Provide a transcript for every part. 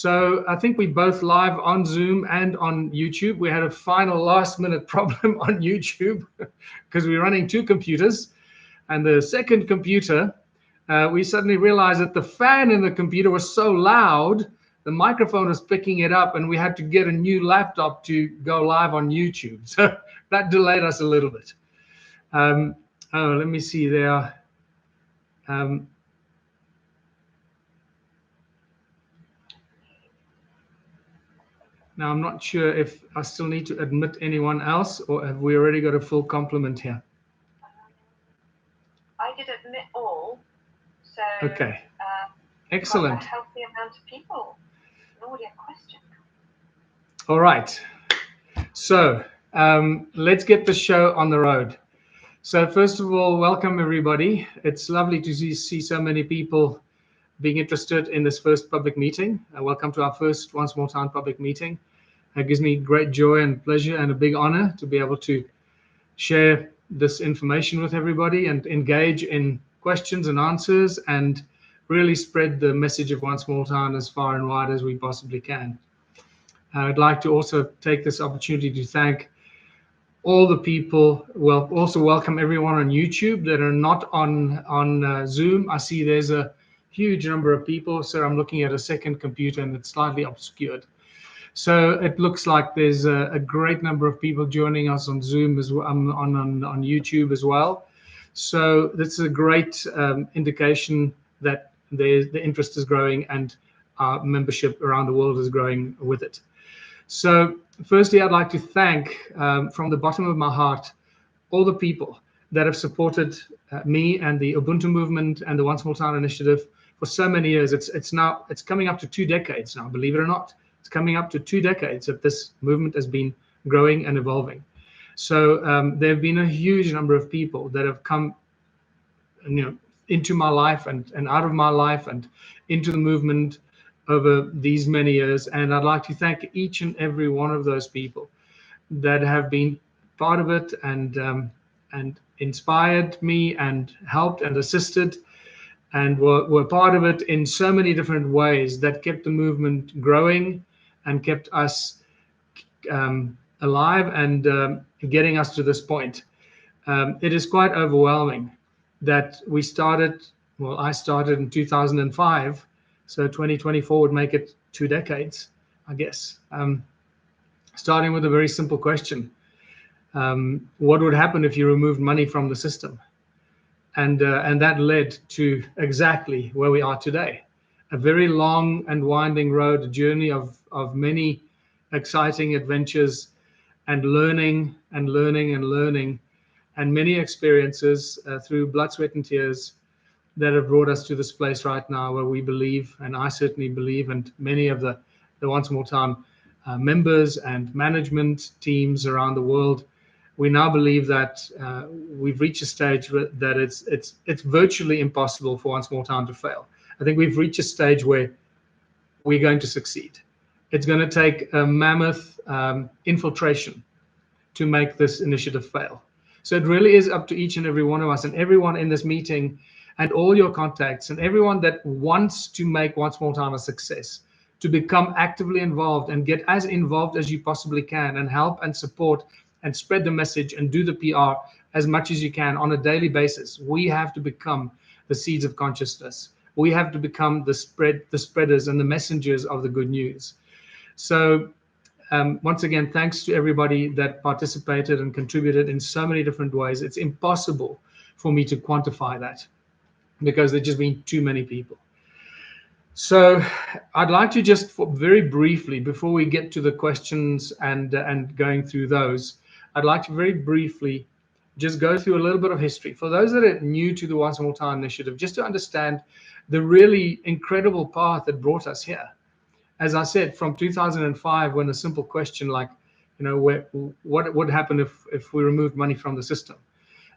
So I think we both live on Zoom and on YouTube. We had a final last-minute problem on YouTube because we're running two computers. And the second computer, we suddenly realized that the fan in the computer was so loud, the microphone was picking it up, and we had to get a new laptop to go live on YouTube. So that delayed us a little bit. Let me see there. Now, I'm not sure if I still need to admit anyone else, or have we already got a full complement here? I did admit all. So, okay. Excellent. A healthy amount of people. Nobody had questions. All right. So let's get the show on the road. So first of all, welcome everybody. It's lovely to see so many people being interested in this first public meeting. Welcome to our first One Small Town public meeting. It gives me great joy and pleasure and a big honor to be able to share this information with everybody and engage in questions and answers and really spread the message of One Small Town as far and wide as we possibly can. I'd like to also take this opportunity to thank all the people, well, also welcome everyone on YouTube that are not on Zoom. I see there's a huge number of people, so I'm looking at a second computer and it's slightly obscured. So it looks like there's a great number of people joining us on Zoom as well, on YouTube as well. So this is a great indication that the interest is growing and our membership around the world is growing with it. So firstly, I'd like to thank from the bottom of my heart all the people that have supported me and the Ubuntu movement and the One Small Town initiative for so many years. It's coming up to 2 decades now, believe it or not. It's coming up to 2 decades that this movement has been growing and evolving. So there have been a huge number of people that have come, into my life and out of my life and into the movement over these many years. And I'd like to thank each and every one of those people that have been part of it and inspired me and helped and assisted and were part of it in so many different ways that kept the movement growing and kept us alive and getting us to this point. It is quite overwhelming that I started in 2005, so 2024 would make it 2 decades, I guess. Starting with a very simple question. What would happen if you removed money from the system? And that led to exactly where we are today. A very long and winding road, a journey of many exciting adventures and learning and many experiences through blood, sweat, and tears that have brought us to this place right now where we believe, and I certainly believe, and many of the One Small Town members and management teams around the world, we now believe that we've reached a stage that it's virtually impossible for One Small Town to fail. I think we've reached a stage where we're going to succeed. It's going to take a mammoth infiltration to make this initiative fail. So it really is up to each and every one of us and everyone in this meeting and all your contacts and everyone that wants to make One Small Town a success to become actively involved and get as involved as you possibly can and help and support and spread the message and do the PR as much as you can on a daily basis. We have to become the seeds of consciousness. We have to become the spreaders and the messengers of the good news. So once again, thanks to everybody that participated and contributed in so many different ways. It's impossible for me to quantify that because there's just been too many people. So I'd like to just very briefly, before we get to the questions and going through those, I'd like to very briefly just go through a little bit of history. For those that are new to the One Small Town initiative, just to understand the really incredible path that brought us here. As I said, from 2005, when a simple question like, what would happen if we removed money from the system?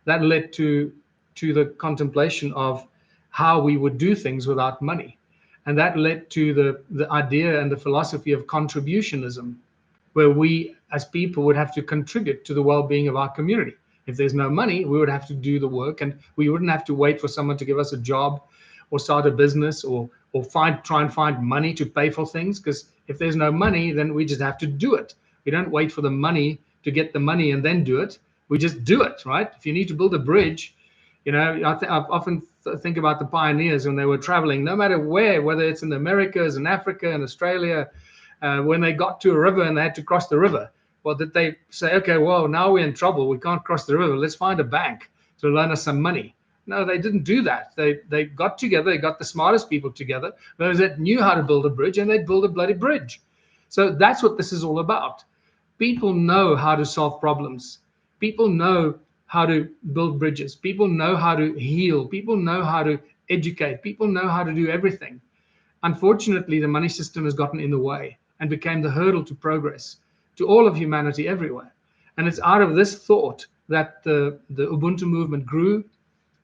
That led to the contemplation of how we would do things without money. And that led to the idea and the philosophy of contributionism, where we as people would have to contribute to the well-being of our community. If there's no money, we would have to do the work and we wouldn't have to wait for someone to give us a job or start a business or or try and find money to pay for things, because if there's no money, then we just have to do it. We don't wait for the money to get the money and then do it. We just do it, right? If you need to build a bridge, I've often think about the pioneers when they were traveling, no matter where, whether it's in the Americas, in Africa, in Australia, when they got to a river and they had to cross the river. Well, did they say, okay, well, now we're in trouble, we can't cross the river, let's find a bank to loan us some money? No, they didn't do that. They got together, they got the smartest people together, those that knew how to build a bridge, and they'd build a bloody bridge. So that's what this is all about. People know how to solve problems. People know how to build bridges. People know how to heal. People know how to educate. People know how to do everything. Unfortunately, the money system has gotten in the way and became the hurdle to progress to all of humanity everywhere. And it's out of this thought that the Ubuntu movement grew,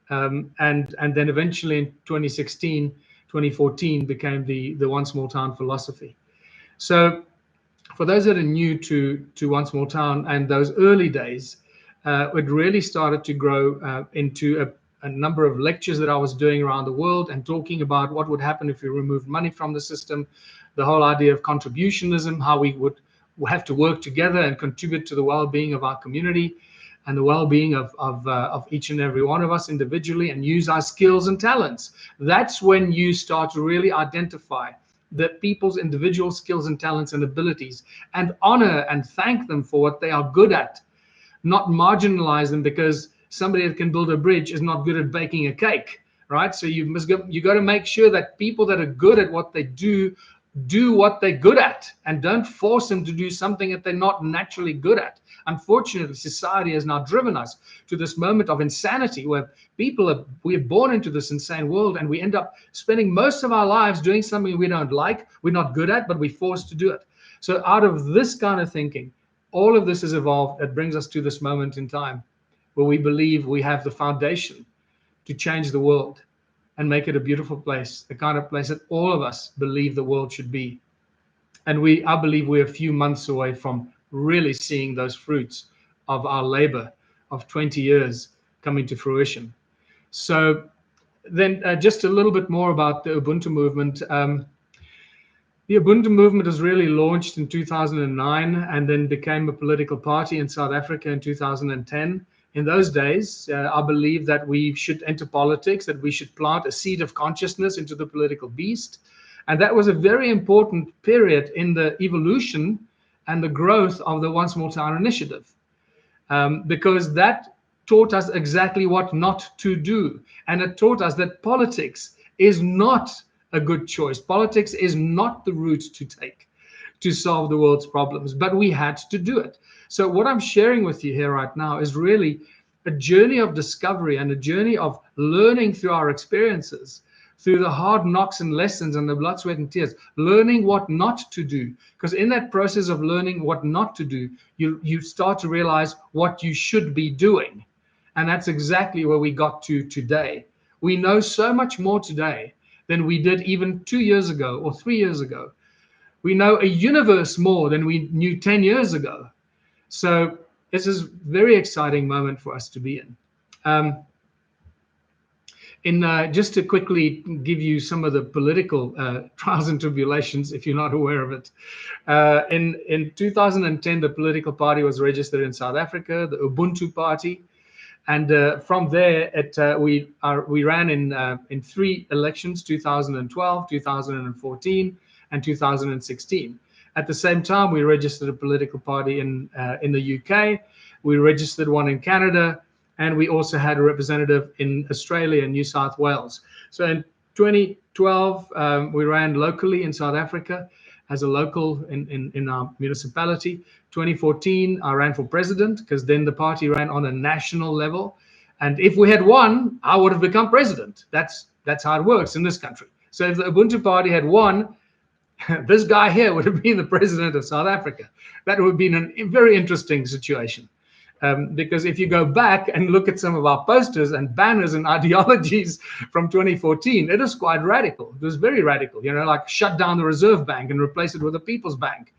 and then eventually in 2016, 2014 became the One Small Town philosophy. So for those that are new to One Small Town and those early days, it really started to grow into a number of lectures that I was doing around the world and talking about what would happen if we removed money from the system, the whole idea of contributionism, how we would have to work together and contribute to the well-being of our community and the well-being of each and every one of us individually, and use our skills and talents. That's when you start to really identify the people's individual skills and talents and abilities and honor and thank them for what they are good at, not marginalize them because somebody that can build a bridge is not good at baking a cake, right? So you got to make sure that people that are good at what they do what they're good at, and don't force them to do something that they're not naturally good at. Unfortunately, society has now driven us to this moment of insanity where we're born into this insane world, and we end up spending most of our lives doing something we don't like, we're not good at, but we're forced to do it. So out of this kind of thinking, all of this has evolved. That brings us to this moment in time where we believe we have the foundation to change the world and make it a beautiful place, the kind of place that all of us believe the world should be. And I believe we're a few months away from really seeing those fruits of our labor of 20 years coming to fruition. So then just a little bit more about the Ubuntu movement. The Ubuntu movement was really launched in 2009 and then became a political party in South Africa in 2010. In those days, I believe that we should enter politics, that we should plant a seed of consciousness into the political beast. And that was a very important period in the evolution and the growth of the One Small Town initiative, because that taught us exactly what not to do. And it taught us that politics is not a good choice. Politics is not the route to take to solve the world's problems, but we had to do it. So what I'm sharing with you here right now is really a journey of discovery and a journey of learning through our experiences, through the hard knocks and lessons and the blood, sweat, and tears, learning what not to do. Because in that process of learning what not to do, you start to realize what you should be doing. And that's exactly where we got to today. We know so much more today than we did even 2 years ago or 3 years ago. We know a universe more than we knew 10 years ago. So this is a very exciting moment for us to be in. Just to quickly give you some of the political trials and tribulations, if you're not aware of it. In 2010, the political party was registered in South Africa, the Ubuntu Party. And from there, we ran in 3 elections, 2012, 2014, and 2016. At the same time, we registered a political party in the UK. We registered one in Canada, and we also had a representative in Australia and New South Wales. So in 2012, we ran locally in South Africa as a local in our municipality. 2014, I ran for president, because then the party ran on a national level. And if we had won, I would have become president. That's how it works in this country. So if the Ubuntu party had won, this guy here would have been the president of South Africa. That would have been a very interesting situation. Because if you go back and look at some of our posters and banners and ideologies from 2014, it is quite radical. It was very radical, like shut down the Reserve Bank and replace it with a People's Bank,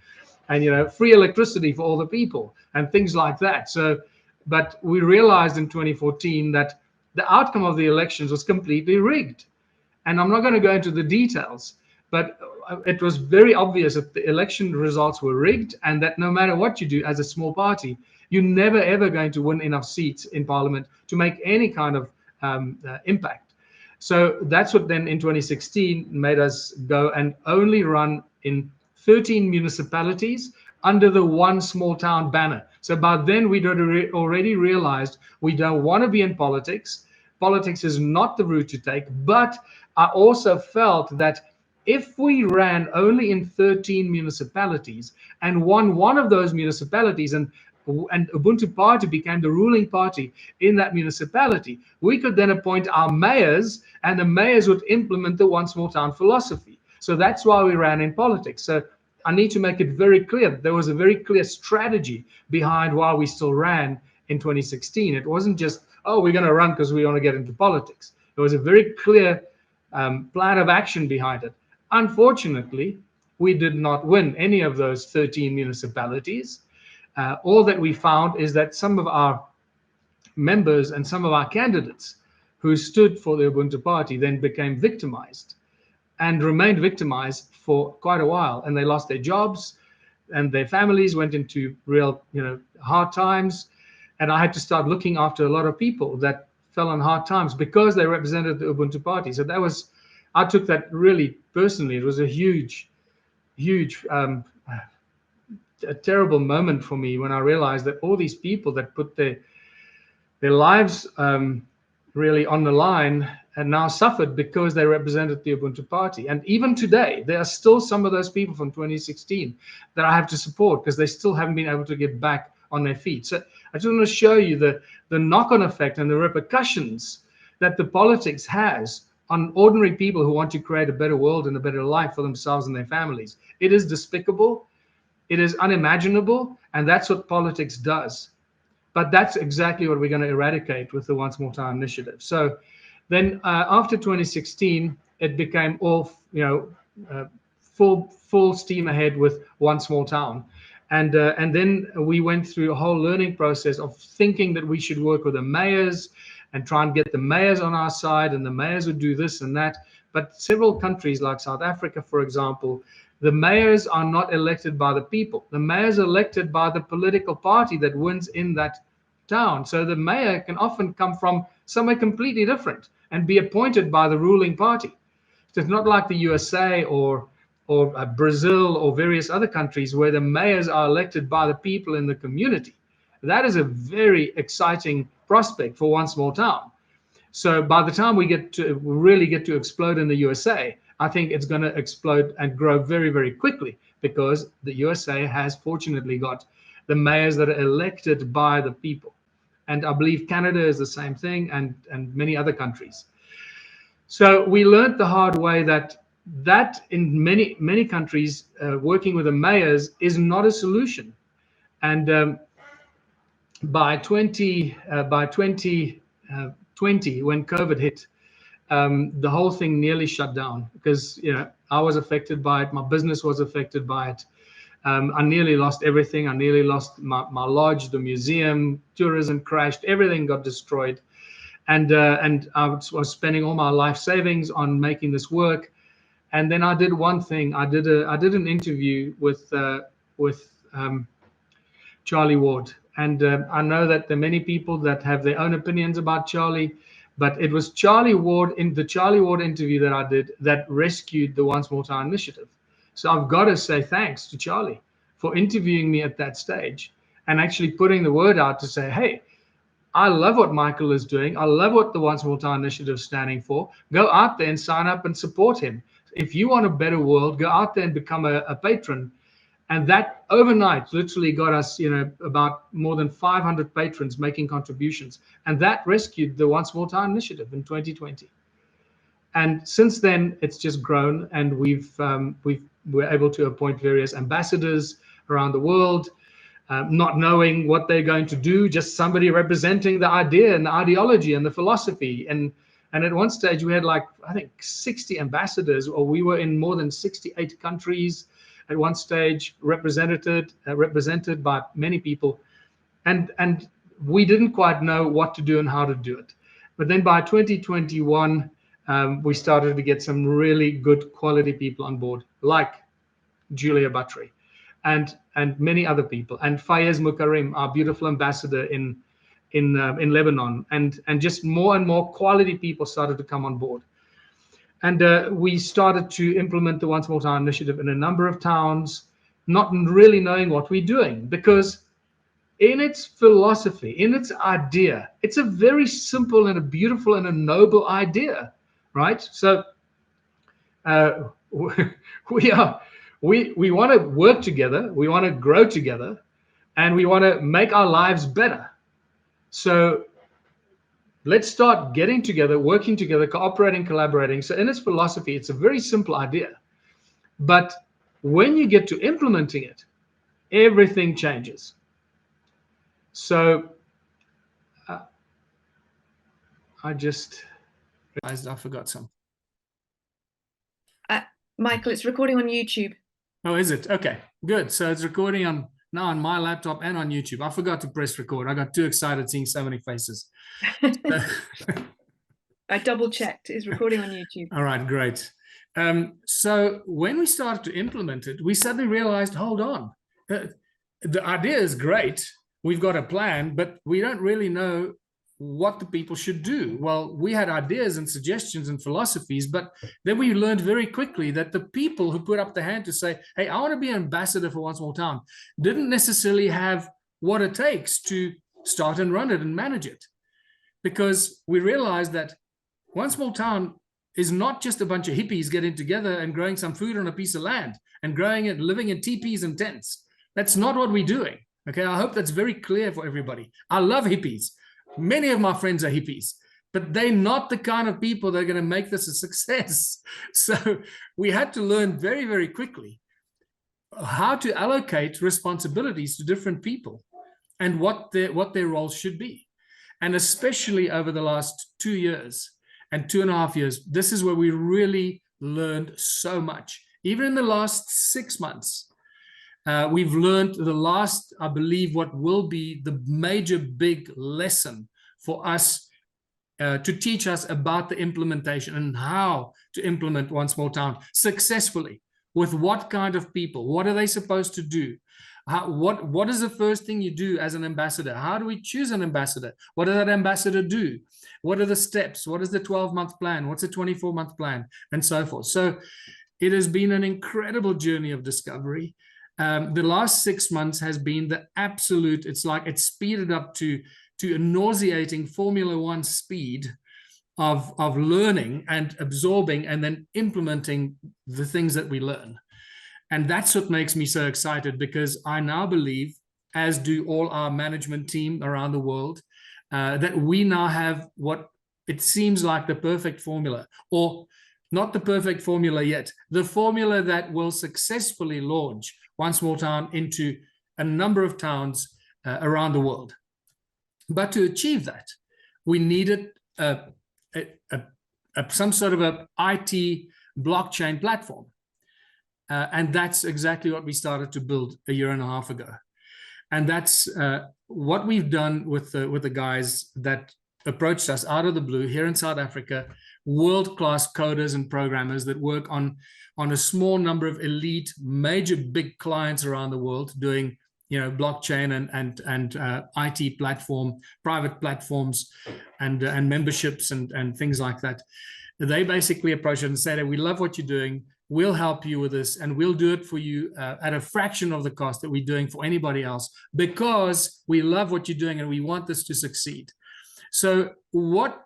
and free electricity for all the people and things like that. So, but we realized in 2014 that the outcome of the elections was completely rigged. And I'm not going to go into the details, but it was very obvious that the election results were rigged, and that no matter what you do as a small party, you're never ever going to win enough seats in parliament to make any kind of impact. So that's what then in 2016 made us go and only run in 13 municipalities under the one small town banner. So by then we'd already realized we don't want to be in politics. Politics is not the route to take. But I also felt that if we ran only in 13 municipalities and won one of those municipalities, and Ubuntu Party became the ruling party in that municipality, we could then appoint our mayors, and the mayors would implement the one small town philosophy. So that's why we ran in politics. So I need to make it very clear that there was a very clear strategy behind why we still ran in 2016. It wasn't just, oh, we're going to run because we want to get into politics. There was a very clear plan of action behind it. Unfortunately, we did not win any of those 13 municipalities. All that we found is that some of our members and some of our candidates who stood for the Ubuntu Party then became victimized and remained victimized for quite a while. And they lost their jobs and their families went into real, hard times. And I had to start looking after a lot of people that fell on hard times because they represented the Ubuntu Party. So I took that really personally. It was a huge, a terrible moment for me when I realized that all these people that put their lives really on the line and now suffered because they represented the Ubuntu Party. And even today, there are still some of those people from 2016 that I have to support because they still haven't been able to get back on their feet. So I just want to show you the knock-on effect and the repercussions that the politics has on ordinary people who want to create a better world and a better life for themselves and their families. It is despicable. It is unimaginable, and that's what politics does. But that's exactly what we're going to eradicate with the One Small Town initiative. So then after 2016, it became all, full steam ahead with One Small Town. And then we went through a whole learning process of thinking that we should work with the mayors and try and get the mayors on our side, and the mayors would do this and that. But several countries like South Africa, for example, the mayors are not elected by the people. The mayors are elected by the political party that wins in that town. So the mayor can often come from somewhere completely different and be appointed by the ruling party. So it's not like the USA or Brazil or various other countries where the mayors are elected by the people in the community. That is a very exciting prospect for One Small Town. So by the time we really get to explode in the USA, I think it's going to explode and grow very, very quickly because the USA has fortunately got the mayors that are elected by the people. And I believe Canada is the same thing, and many other countries. So we learned the hard way that in many countries, working with the mayors is not a solution. And by 2020, when COVID hit, the whole thing nearly shut down because I was affected by it. My business was affected by it. I nearly lost everything. I nearly lost my lodge, the museum, tourism crashed, everything got destroyed. And I was spending all my life savings on making this work. And then I did one thing. I did an interview with Charlie Ward. And I know that there are many people that have their own opinions about Charlie, but it was Charlie Ward in the Charlie Ward interview that I did that rescued the One Small Town initiative. So I've got to say thanks to Charlie for interviewing me at that stage and actually putting the word out to say, hey, I love what Michael is doing. I love what the One Small Town initiative is standing for. Go out there and sign up and support him. If you want a better world, go out there and become a patron. And that overnight literally got us, about more than 500 patrons making contributions. And that rescued the One Small Town initiative in 2020. And since then, it's just grown, and we're able to appoint various ambassadors around the world, not knowing what they're going to do, just somebody representing the idea and the ideology and the philosophy. And at one stage, we had I think 60 ambassadors, or we were in more than 68 countries at one stage, represented by many people. And we didn't quite know what to do and how to do it. But then by 2021, we started to get some really good quality people on board, like Julia Buttery and many other people, and Fayez Mukarim, our beautiful ambassador in Lebanon, and just more and more quality people started to come on board. And we started to implement the One Small Town initiative in a number of towns, not really knowing what we're doing, because in its philosophy, in its idea, it's a very simple and a beautiful and a noble idea, right? So we want to work together, we want to grow together, and we want to make our lives better. So let's start getting together, working together, cooperating, collaborating. So in its philosophy, it's a very simple idea. But when you get to implementing it, everything changes. So I just realized I forgot some. Michael, it's recording on YouTube. Oh, is it? Okay, good. So it's recording now on my laptop and on YouTube. I forgot to press record. I got too excited seeing so many faces. I double checked. It's recording on YouTube. All right, great. So when we started to implement it, we suddenly realized, hold on, the idea is great. We've got a plan, but we don't really know what the people should do. Well, we had ideas and suggestions and philosophies, but then we learned very quickly that the people who put up the hand to say, hey, I want to be an ambassador for One Small Town, didn't necessarily have what it takes to start and run it and manage it. Because we realized that One Small Town is not just a bunch of hippies getting together and growing some food on a piece of land and growing it, living in teepees and tents. That's not what we're doing. Okay, I hope that's very clear for everybody. I love hippies. Many of my friends are hippies, but they're not the kind of people that are going to make this a success. So we had to learn very, very quickly how to allocate responsibilities to different people and what their roles should be. And especially over the last 2 years and 2.5 years, this is where we really learned so much. Even in the last 6 months, we've learned the last, I believe, what will be the major big lesson for us to teach us about the implementation and how to implement One Small Town successfully. With what kind of people? What are they supposed to do? What is the first thing you do as an ambassador? How do we choose an ambassador? What does that ambassador do? What are the steps? What is the 12-month plan? What's the 24-month plan? And so forth. So it has been an incredible journey of discovery. The last 6 months has been the absolute, it's like it's speeded up to a nauseating Formula One speed of learning and absorbing and then implementing the things that we learn. And that's what makes me so excited, because I now believe, as do all our management team around the world, that we now have what it seems like the perfect formula, or not the perfect formula yet, the formula that will successfully launch One Small Town into a number of towns around the world. But to achieve that, we needed some sort of a IT blockchain platform. And that's exactly what we started to build 1.5 years ago. And that's what we've done with the guys that approached us out of the blue here in South Africa, world-class coders and programmers that work on a small number of elite, major, big clients around the world doing, blockchain and IT platform, private platforms, and memberships and things like that. They basically approached us and said, hey, we love what you're doing. We'll help you with this, and we'll do it for you at a fraction of the cost that we're doing for anybody else, because we love what you're doing and we want this to succeed. So what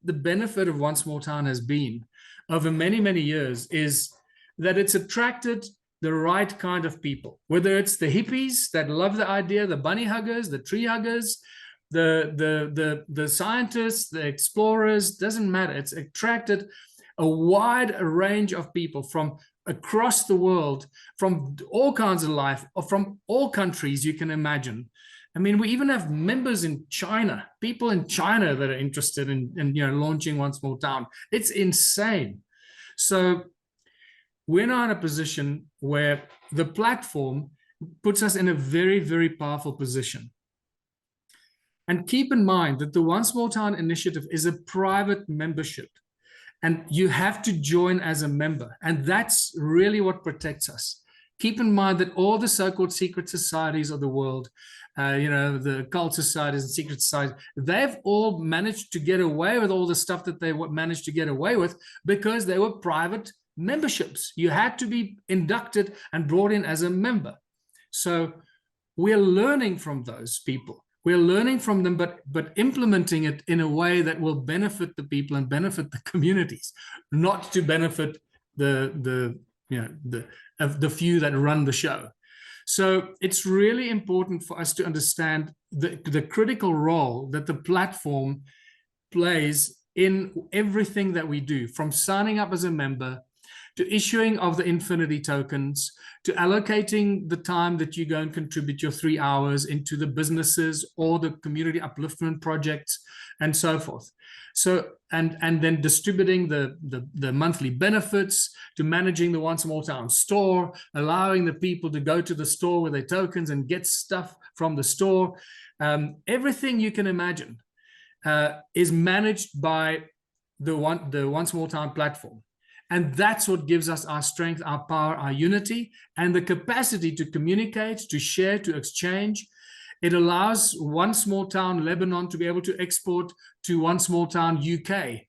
the benefit of One Small Town has been over many, many years is that it's attracted the right kind of people, whether it's the hippies that love the idea, the bunny huggers, the tree huggers, the scientists, the explorers, doesn't matter. It's attracted a wide range of people from across the world, from all kinds of life, or from all countries you can imagine. I mean, we even have members in China, people in China that are interested in launching One Small Town. It's insane. So we're now in a position where the platform puts us in a very, very powerful position. And keep in mind that the One Small Town initiative is a private membership. And you have to join as a member. And that's really what protects us. Keep in mind that all the so-called secret societies of the world, the occult societies and secret societies, they've all managed to get away with all the stuff that they managed to get away with because they were private memberships. You had to be inducted and brought in as a member. So we're learning from those people. We're learning from them, but implementing it in a way that will benefit the people and benefit the communities, not to benefit the few that run the show. So it's really important for us to understand the critical role that the platform plays in everything that we do, from signing up as a member, to issuing of the Infinity tokens, to allocating the time that you go and contribute your 3 hours into the businesses or the community upliftment projects and so forth. So, and then distributing the monthly benefits, to managing the One Small Town store, allowing the people to go to the store with their tokens and get stuff from the store. Everything you can imagine is managed by the One Small Town platform. And that's what gives us our strength, our power, our unity, and the capacity to communicate, to share, to exchange. It allows One Small Town Lebanon to be able to export to One Small Town UK.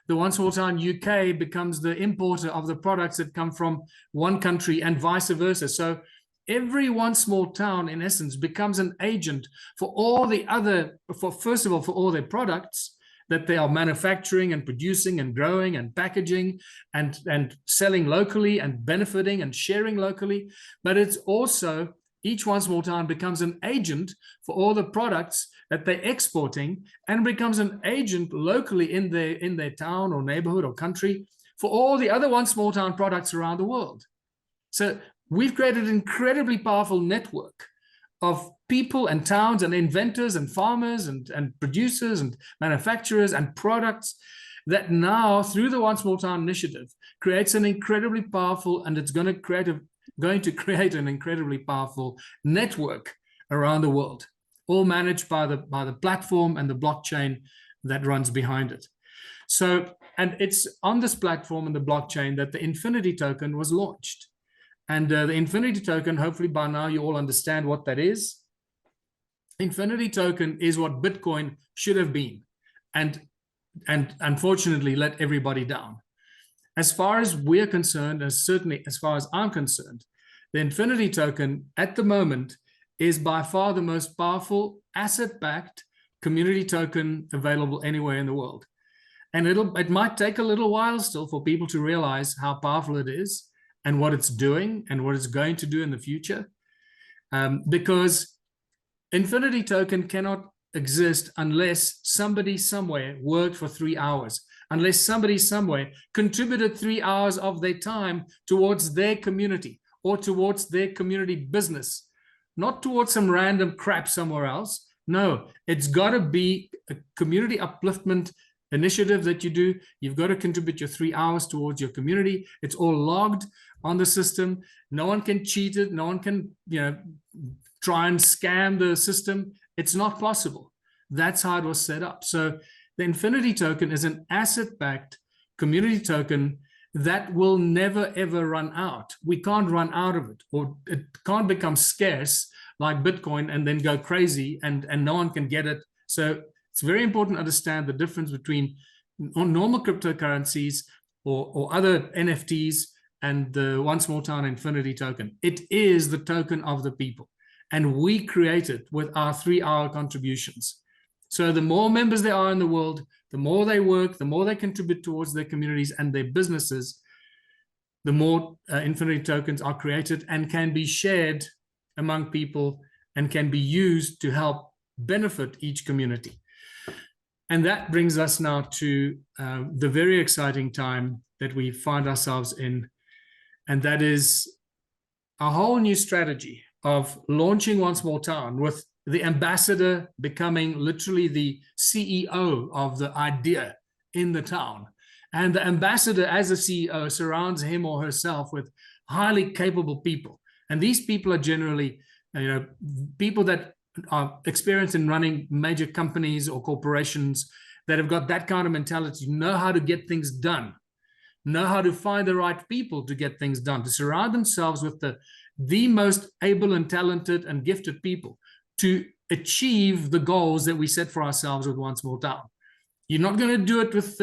The One Small Town UK becomes the importer of the products that come from one country and vice versa. So every One Small Town, in essence, becomes an agent for all the other, first of all, for all their products that they are manufacturing and producing and growing and packaging and selling locally and benefiting and sharing locally. But it's also, each One Small Town becomes an agent for all the products that they're exporting, and becomes an agent locally in their town or neighborhood or country for all the other One Small Town products around the world. So we've created an incredibly powerful network of people and towns and inventors and farmers and producers and manufacturers and products that now, through the One Small Town initiative, creates an incredibly powerful, and it's going to create an incredibly powerful network around the world, all managed by the platform and the blockchain that runs behind it. So, and it's on this platform and the blockchain that the Infinity token was launched. And the Infinity token, hopefully by now you all understand what that is. Infinity token is what Bitcoin should have been, and unfortunately let everybody down. As far as we're concerned, and certainly as far as I'm concerned, the Infinity token at the moment is by far the most powerful asset-backed community token available anywhere in the world. And it might take a little while still for people to realize how powerful it is, and what it's doing and what it's going to do in the future, because Infinity token cannot exist unless somebody somewhere worked for 3 hours, unless somebody somewhere contributed 3 hours of their time towards their community or towards their community business, not towards some random crap somewhere else. No, it's got to be a community upliftment initiative that you do. You've got to contribute your 3 hours towards your community. It's all logged on the system. No one can cheat it. No one can, try and scam the system. It's not possible. That's how it was set up. So the Infinity token is an asset-backed community token that will never, ever run out. We can't run out of it, or it can't become scarce like Bitcoin and then go crazy and no one can get it. So it's very important to understand the difference between normal cryptocurrencies or other NFTs and the One Small Town Infinity token. It is the token of the people, and we create it with our 3 hour contributions. So the more members there are in the world, the more they work, the more they contribute towards their communities and their businesses, the more Infinity tokens are created and can be shared among people and can be used to help benefit each community. And that brings us now to the very exciting time that we find ourselves in, and that is a whole new strategy of launching One Small Town, with the ambassador becoming literally the CEO of the idea in the town. And the ambassador, as a CEO, surrounds him or herself with highly capable people. And these people are generally, people that are experienced in running major companies or corporations, that have got that kind of mentality, know how to get things done know how to find the right people to get things done, to surround themselves with the most able and talented and gifted people to achieve the goals that we set for ourselves with One Small Town. You're not going to do it with,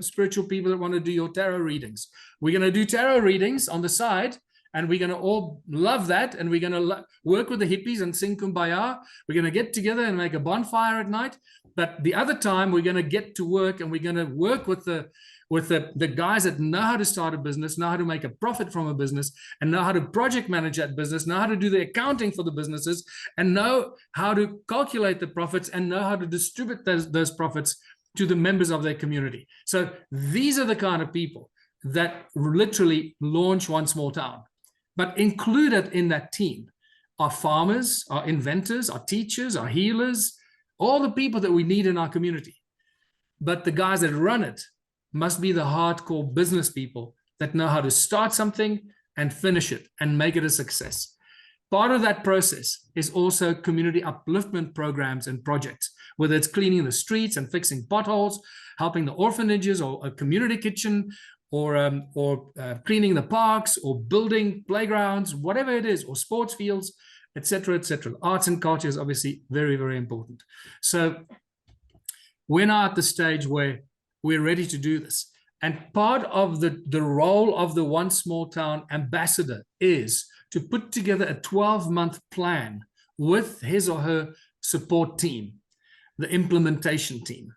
spiritual people that want to do your tarot readings. We're going to do tarot readings on the side, and we're going to all love that. And we're going to work with the hippies and sing Kumbaya. We're going to get together and make a bonfire at night. But the other time, we're going to get to work, and we're going to work with the guys that know how to start a business, know how to make a profit from a business, and know how to project manage that business, know how to do the accounting for the businesses, and know how to calculate the profits, and know how to distribute those profits to the members of their community. So these are the kind of people that literally launch One Small Town. But included in that team are farmers, are inventors, are teachers, are healers, all the people that we need in our community. But the guys that run it must be the hardcore business people that know how to start something and finish it and make it a success. Part of that process is also community upliftment programs and projects, whether it's cleaning the streets and fixing potholes, helping the orphanages or a community kitchen, or cleaning the parks, or building playgrounds, whatever it is, or sports fields, etc., etc. Arts and culture is obviously very, very important. So we're now at the stage where we're ready to do this. And part of the role of the One Small Town ambassador is to put together a 12-month plan with his or her support team, the implementation team.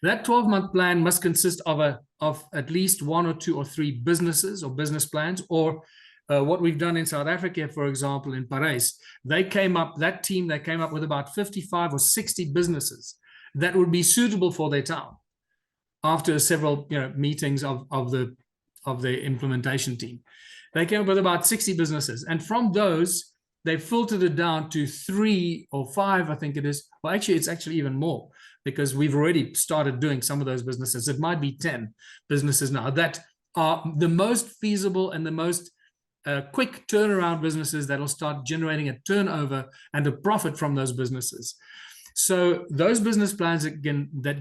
That 12-month plan must consist of at least 1 or 2 or 3 businesses or business plans, or what we've done in South Africa, for example, in Paris. That team came up with about 55 or 60 businesses that would be suitable for their town after several meetings of the implementation team. They came up with about 60 businesses. And from those, they filtered it down to 3 or 5, I think it is. Well, actually, it's actually even more, because we've already started doing some of those businesses. It might be 10 businesses now that are the most feasible and the most quick turnaround businesses that will start generating a turnover and a profit from those businesses. So those business plans that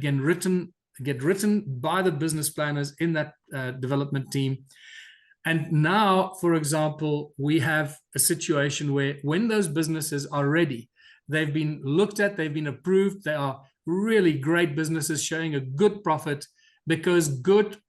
get written by the business planners in that development team. And now, for example, we have a situation where when those businesses are ready, they've been looked at, they've been approved, they are really great businesses showing a good profit, because good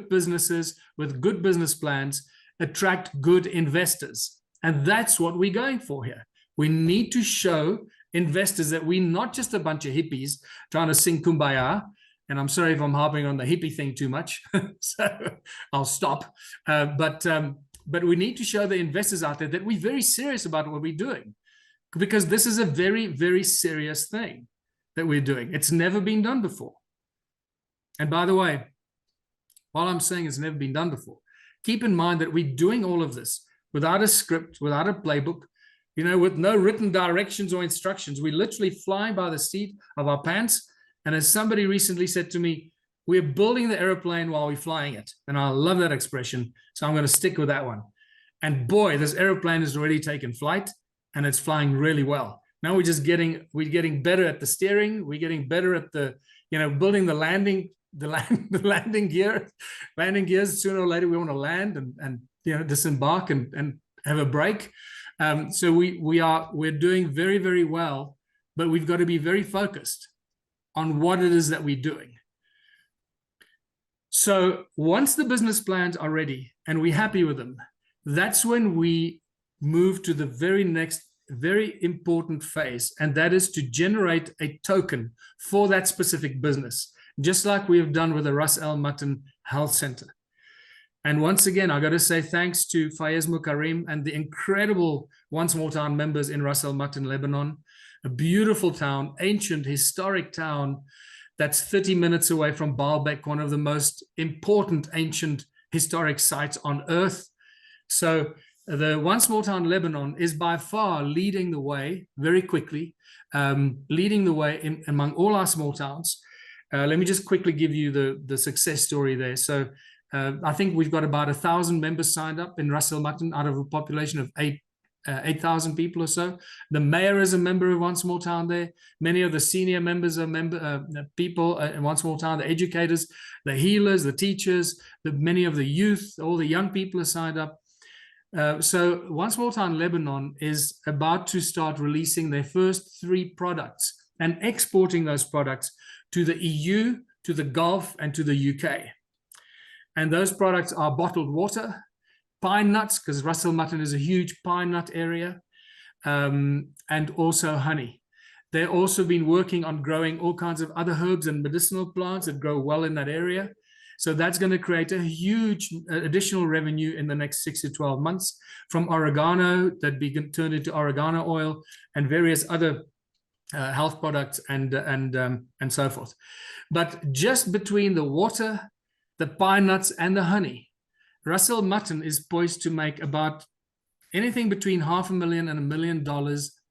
businesses with good business plans attract good investors. And that's what we're going for here. We need to show investors that we're not just a bunch of hippies trying to sing Kumbaya. And I'm sorry if I'm harping on the hippie thing too much, so I'll stop. But we need to show the investors out there that we're very serious about what we're doing, because this is a very, very serious thing that we're doing. It's never been done before. And by the way, while I'm saying it's never been done before, keep in mind that we're doing all of this without a script, without a playbook, with no written directions or instructions. We're literally flying by the seat of our pants. And as somebody recently said to me, we're building the airplane while we're flying it. And I love that expression, so I'm going to stick with that one. And boy, this airplane has already taken flight, and it's flying really well. Now we're getting better at the steering. We're getting better at the, building the landing gears. Sooner or later, we want to land and disembark and have a break. So we're doing very, very well, but we've got to be very focused on what it is that we're doing. So once the business plans are ready and we're happy with them, that's when we move to the very next very important phase, and that is to generate a token for that specific business, just like we have done with the Ras El Mutton Health Center. And once again, I got to say thanks to Fayez Mukarim and the incredible One Small Town members in Ras El Mutton, Lebanon, a beautiful town, ancient, historic town that's 30 minutes away from Baalbek, one of the most important ancient historic sites on earth. So the One Small Town Lebanon is by far leading the way very quickly, leading the way among all our small towns. Let me just quickly give you the success story there. So I think we've got about 1,000 members signed up in Ras El Mutton out of a population of 8,000 people or so. The mayor is a member of One Small Town there. Many of the senior members are people in One Small Town, the educators, the healers, the teachers, many of the youth, all the young people are signed up. So One Small Town Lebanon is about to start releasing their first 3 products and exporting those products to the EU, to the Gulf, and to the UK. And those products are bottled water, pine nuts, because Russell Mutton is a huge pine nut area, and also honey. They've also been working on growing all kinds of other herbs and medicinal plants that grow well in that area. So that's going to create a huge additional revenue in the next 6 to 12 months from oregano that be turned into oregano oil and various other health products and so forth. But just between the water, the pine nuts, and the honey, Russell Mutton is poised to make about anything between $500,000 and $1 million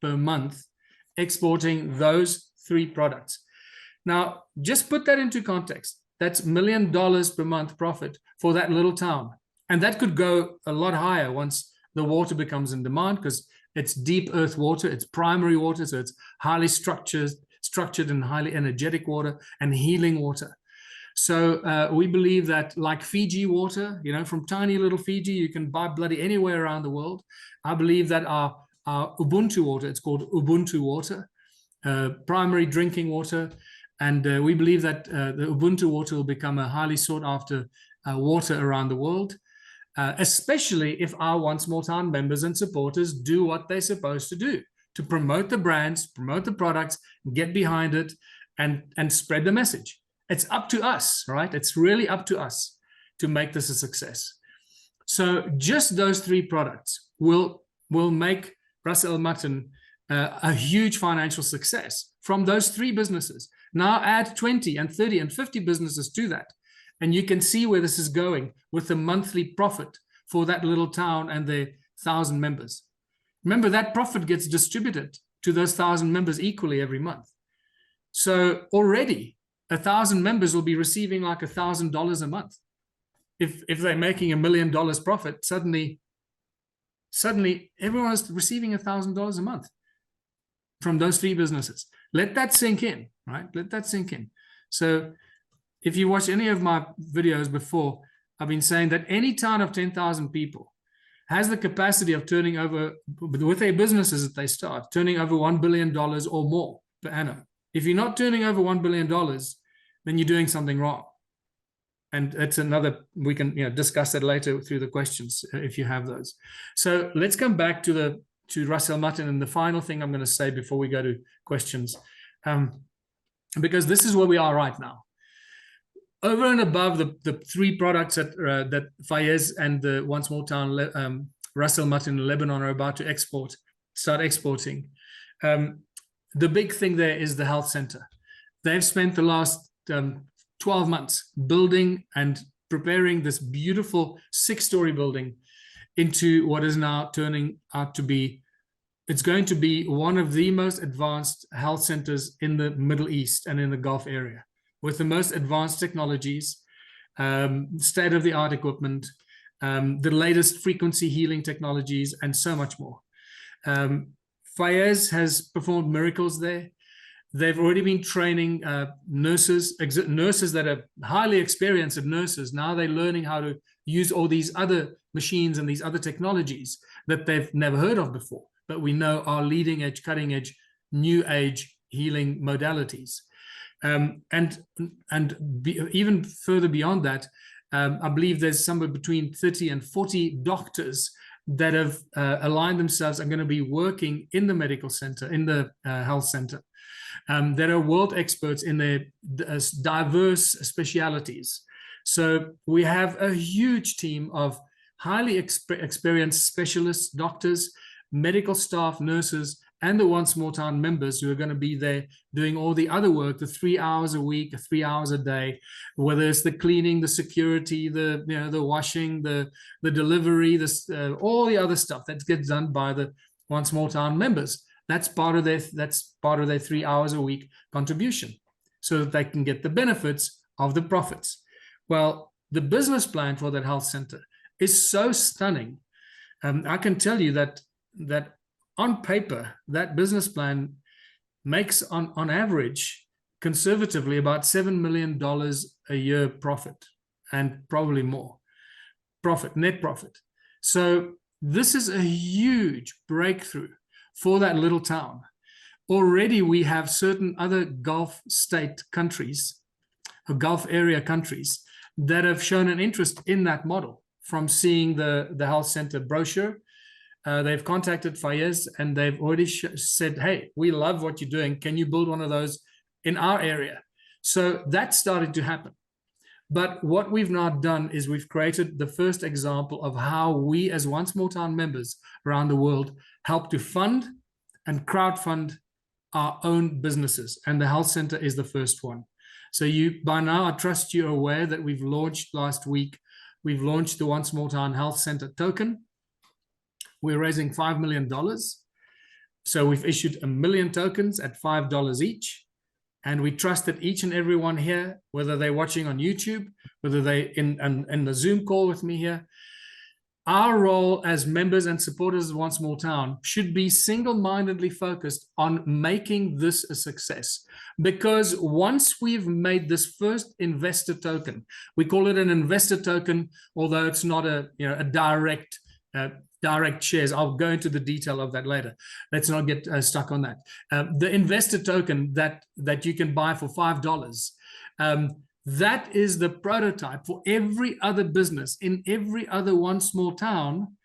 per month exporting those 3 products. Now, just put that into context. That's $1 million per month profit for that little town. And that could go a lot higher once the water becomes in demand, because it's deep earth water, it's primary water, so it's highly structured and highly energetic water and healing water. So we believe that, like Fiji water, from tiny little Fiji, you can buy bloody anywhere around the world. I believe that our Ubuntu water, it's called Ubuntu water, primary drinking water. And we believe that the Ubuntu water will become a highly sought after water around the world, especially if our One Small Town members and supporters do what they're supposed to do, to promote the brands, promote the products, get behind it, and spread the message. It's up to us, right? It's really up to us to make this a success. So just those 3 products will make Russell Mutton a huge financial success from those 3 businesses. Now add 20 and 30 and 50 businesses to that, and you can see where this is going with the monthly profit for that little town and their 1,000 members. Remember, that profit gets distributed to those 1,000 members equally every month. So already 1,000 members will be receiving like $1,000 a month. If they're making $1 million profit, suddenly everyone is receiving $1,000 a month from those 3 businesses. Let that sink in, right? Let that sink in. So if you watch any of my videos before, I've been saying that any town of 10,000 people has the capacity of turning over, with their businesses that they start, turning over $1 billion or more per annum. If you're not turning over $1 billion, then you're doing something wrong. And it's another, we can discuss that later through the questions if you have those. So let's come back to Russell Mutton, and the final thing I'm going to say before we go to questions, because this is where we are right now. Over and above the 3 products that Fayez and the One Small Town Russell Mutton in Lebanon are about to start exporting, the big thing there is the health center. They've spent the last 12 months building and preparing this beautiful 6-story building into what is now turning out to be, it's going to be one of the most advanced health centers in the Middle East and in the Gulf area, with the most advanced technologies, state-of-the-art equipment, the latest frequency healing technologies, and so much more. Fayez has performed miracles there. They've already been training nurses that are highly experienced nurses. Now they're learning how to use all these other machines and these other technologies that they've never heard of before, but we know are leading edge, cutting edge, new age healing modalities. Even further beyond that, I believe there's somewhere between 30 and 40 doctors that have aligned themselves and going to be working in the medical center, in the health center, that are world experts in their diverse specialities. So we have a huge team of highly experienced specialists, doctors, medical staff, nurses, and the One Small Town members who are going to be there doing all the other work, the 3 hours a week, 3 hours a day, whether it's the cleaning, the security, the washing, the delivery, all the other stuff that gets done by the One Small Town members. That's part of their 3 hours a week contribution, so that they can get the benefits of the profits. Well, the business plan for that health center is so stunning. I can tell you that that on paper, that business plan makes on average, conservatively, about $7 million a year profit, and probably more profit, net profit. So this is a huge breakthrough for that little town. Already we have certain other Gulf state countries, or Gulf area countries, that have shown an interest in that model from seeing the health center brochure. They've contacted Fayez and they've already said, hey, we love what you're doing. Can you build one of those in our area? So that started to happen. But what we've now done is we've created the first example of how we as One Small Town members around the world help to fund and crowdfund our own businesses. And the health center is the first one. So by now, I trust you're aware that we've launched last week, we've launched the One Small Town Health Center token. We're raising $5 million. So we've issued 1 million tokens at $5 each. And we trust that each and every one here, whether they're watching on YouTube, whether they're in the Zoom call with me here, our role as members and supporters of One Small Town should be single-mindedly focused on making this a success. Because once we've made this first investor token, we call it an investor token, although it's not a direct shares. I'll go into the detail of that later. Let's not get stuck on that. The investor token that you can buy for $5, that is the prototype for every other business in every other One Small Town.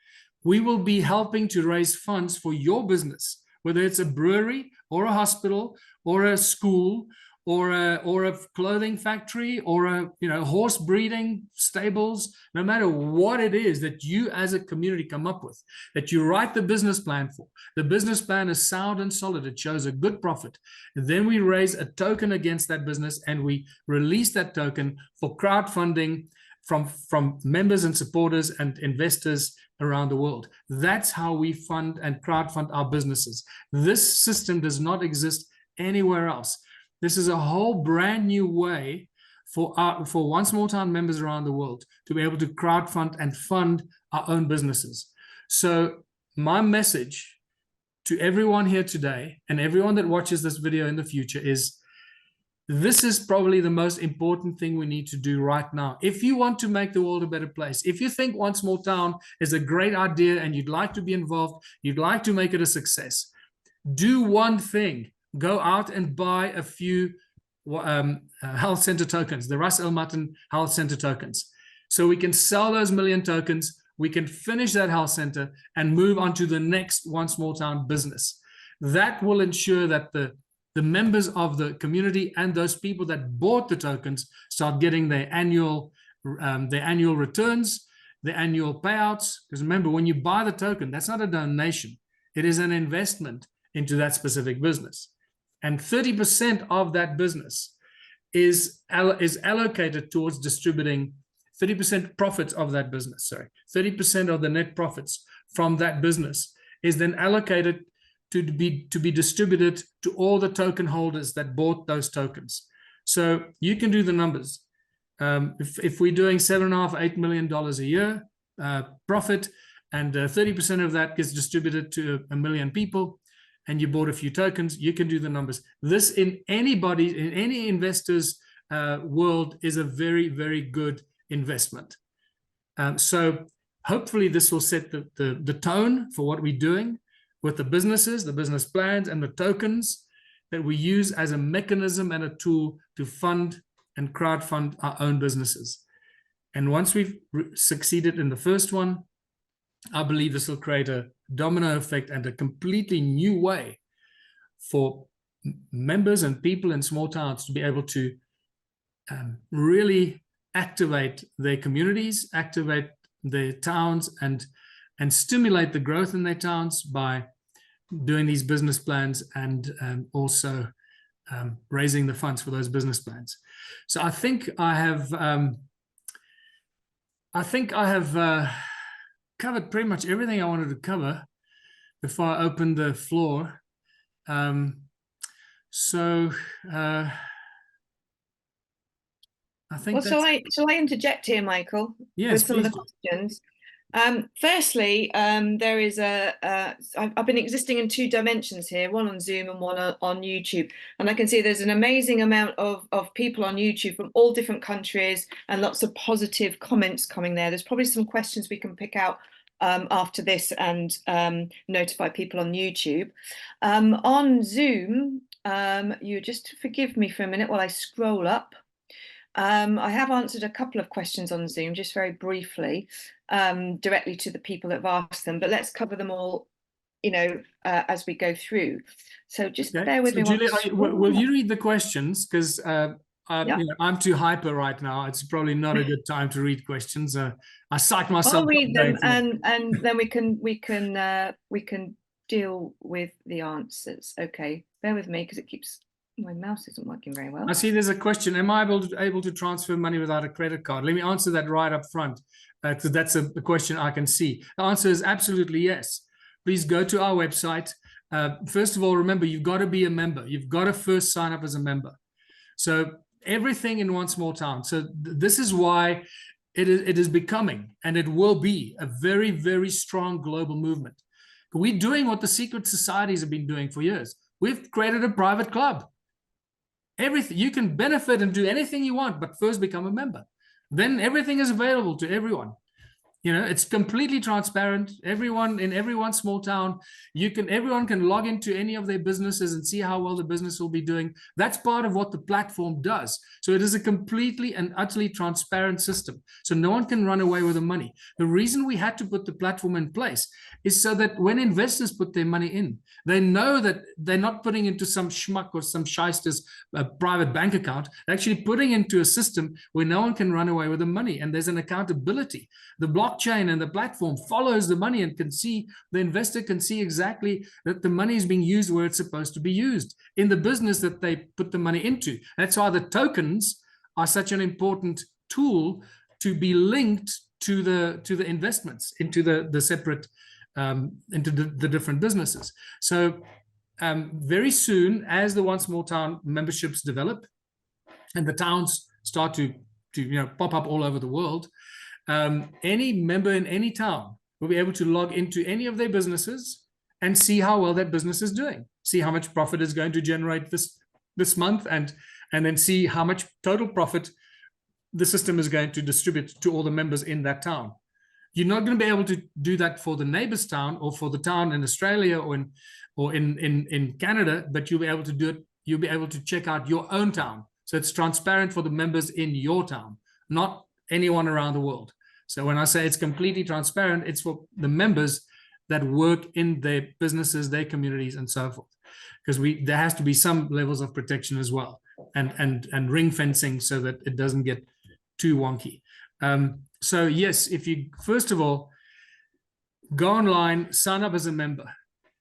We will be helping to raise funds for your business, whether it's a brewery or a hospital or a school or a clothing factory or a horse breeding stables. No matter what it is that you as a community come up with, that you write the business plan for. The business plan is sound and solid. It shows a good profit. And then we raise a token against that business and we release that token for crowdfunding from members and supporters and investors around the world. That's how we fund and crowdfund our businesses. This system does not exist anywhere else. This is a whole brand new way for One Small Town members around the world to be able to crowdfund and fund our own businesses. So my message to everyone here today and everyone that watches this video in the future is, this is probably the most important thing we need to do right now. If you want to make the world a better place, if you think One Small Town is a great idea and you'd like to be involved, you'd like to make it a success, do one thing. Go out and buy a few health center tokens, the Ras El Matan health center tokens. So we can sell those 1 million tokens, we can finish that health center and move on to the next One Small Town business. That will ensure that the members of the community and those people that bought the tokens start getting their annual returns, their annual payouts. Because remember, when you buy the token, that's not a donation. It is an investment into that specific business. And 30% of that business is allocated towards distributing 30% profits of that business. 30% of the net profits from that business is then allocated to be distributed to all the token holders that bought those tokens. So you can do the numbers. If we're doing $7.5–8 million a year profit, and 30% of that gets distributed to 1 million people, and you bought a few tokens, you can do the numbers. This in any investor's world is a very, very good investment. So hopefully this will set the tone for what we're doing with the businesses, the business plans, and the tokens that we use as a mechanism and a tool to fund and crowdfund our own businesses. And once we've succeeded in the first one, I believe this will create a domino effect and a completely new way for members and people in small towns to be able to really activate their communities, activate their towns, and stimulate the growth in their towns by doing these business plans and also raising the funds for those business plans. So I think I have covered pretty much everything I wanted to cover before I open the floor. So I think. Well, shall I interject here, Michael? Yes, with some of the please do. questions? Firstly, there is I've been existing in 2 dimensions here, one on Zoom and one on YouTube. And I can see there's an amazing amount of people on YouTube from all different countries and lots of positive comments coming there. There's probably some questions we can pick out after this and notify people on YouTube. On Zoom, you just forgive me for a minute while I scroll up. I have answered a couple of questions on Zoom, just very briefly, directly to the people that have asked them, but let's cover them all, as we go through. So just bear with me. Julie, will you read the questions? Because I'm too hyper right now. It's probably not a good time to read questions. I psych myself. I'll read them, and then we can deal with the answers. Okay, bear with me because my mouse isn't working very well. I see there's a question. Am I able to transfer money without a credit card? Let me answer that right up front, because that's a question I can see. The answer is absolutely yes. Please go to our website. First of all, remember, you've got to be a member. You've got to first sign up as a member. So everything in One Small Town. So this is why it is becoming, and it will be, a very, very strong global movement. We're doing what the secret societies have been doing for years. We've created a private club. Everything, you can benefit and do anything you want, but first become a member. Then everything is available to everyone. It's completely transparent. Everyone in every One Small Town, everyone can log into any of their businesses and see how well the business will be doing. That's part of what the platform does. So it is a completely and utterly transparent system. So no one can run away with the money. The reason we had to put the platform in place is so that when investors put their money in, they know that they're not putting into some schmuck or some shyster's private bank account. They're actually putting into a system where no one can run away with the money, and there's an accountability. The blockchain and the platform follows the money and the investor can see exactly that the money is being used where it's supposed to be used, in the business that they put the money into. That's why the tokens are such an important tool to be linked to the investments into the separate into the different businesses. So very soon, as the One Small Town memberships develop and the towns start to pop up all over the world, any member in any town will be able to log into any of their businesses and see how well that business is doing, see how much profit is going to generate this month, and then see how much total profit the system is going to distribute to all the members in that town. You're not going to be able to do that for the neighbor's town or for the town in Australia or in Canada, but you'll be able to do it. You'll be able to check out your own town. So it's transparent for the members in your town, not anyone around the world. So when I say it's completely transparent, it's for the members that work in their businesses, their communities, and so forth. Because there has to be some levels of protection as well, and ring fencing so that it doesn't get too wonky. So yes, if you first of all go online, sign up as a member.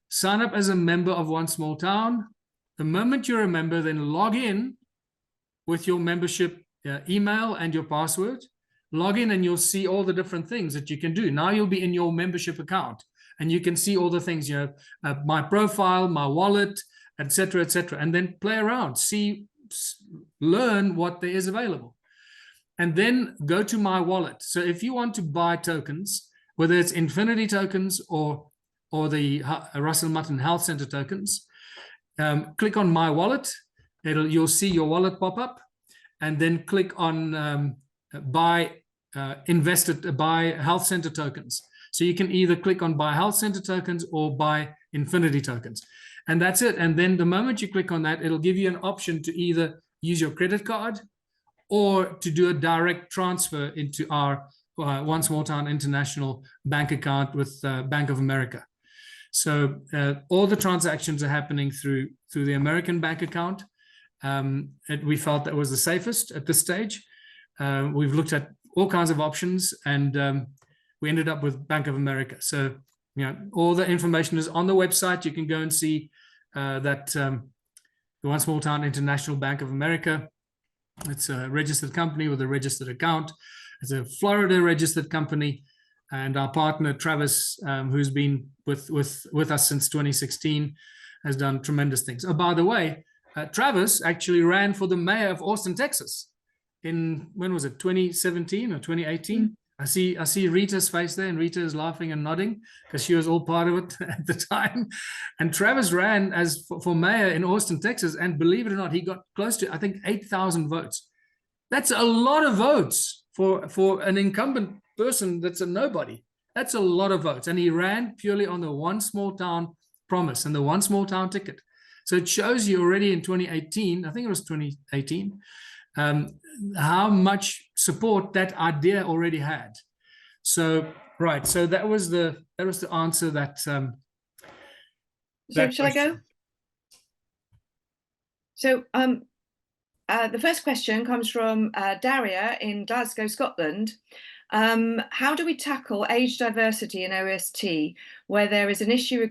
Sign up as a member of One Small Town. The moment you're a member, then log in with your membership email and your password. Log in and you'll see all the different things that you can do. Now you'll be in your membership account and you can see all the things, my profile, my wallet, etc., etc., and then play around, learn what there is available. And then go to my wallet. So if you want to buy tokens, whether it's Infinity tokens or the Russell Mutton Health Center tokens, click on my wallet. You'll see your wallet pop up, and then click on buy health center tokens. So you can either click on buy health center tokens or buy Infinity tokens, and that's it. And then the moment you click on that, it'll give you an option to either use your credit card or to do a direct transfer into our One Small Town International bank account with Bank of America. So all the transactions are happening through the American bank account. We felt that was the safest at this stage. We've looked at all kinds of options, and we ended up with Bank of America. So all the information is on the website. You can go and see that the One Small Town International Bank of America. It's a registered company with a registered account. It's a Florida registered company, and our partner Travis, who's been with us since 2016, has done tremendous things. Oh, by the way, Travis actually ran for the mayor of Austin, Texas, in when was it, 2017 or 2018? I see Rita's face there, and Rita is laughing and nodding because she was all part of it at the time. And Travis ran as for mayor in Austin, Texas, and believe it or not, he got close to, I think, 8,000 votes. That's a lot of votes for an incumbent person that's a nobody. That's a lot of votes, and he ran purely on the one small town promise and the one small town ticket. So it shows you already in 2018, I think it was 2018. How much support that idea already had. So right, so that was the answer that. So that shall I go? question. So the first question comes from Daria in Glasgow, Scotland. How do we tackle age diversity in OST where there is an issue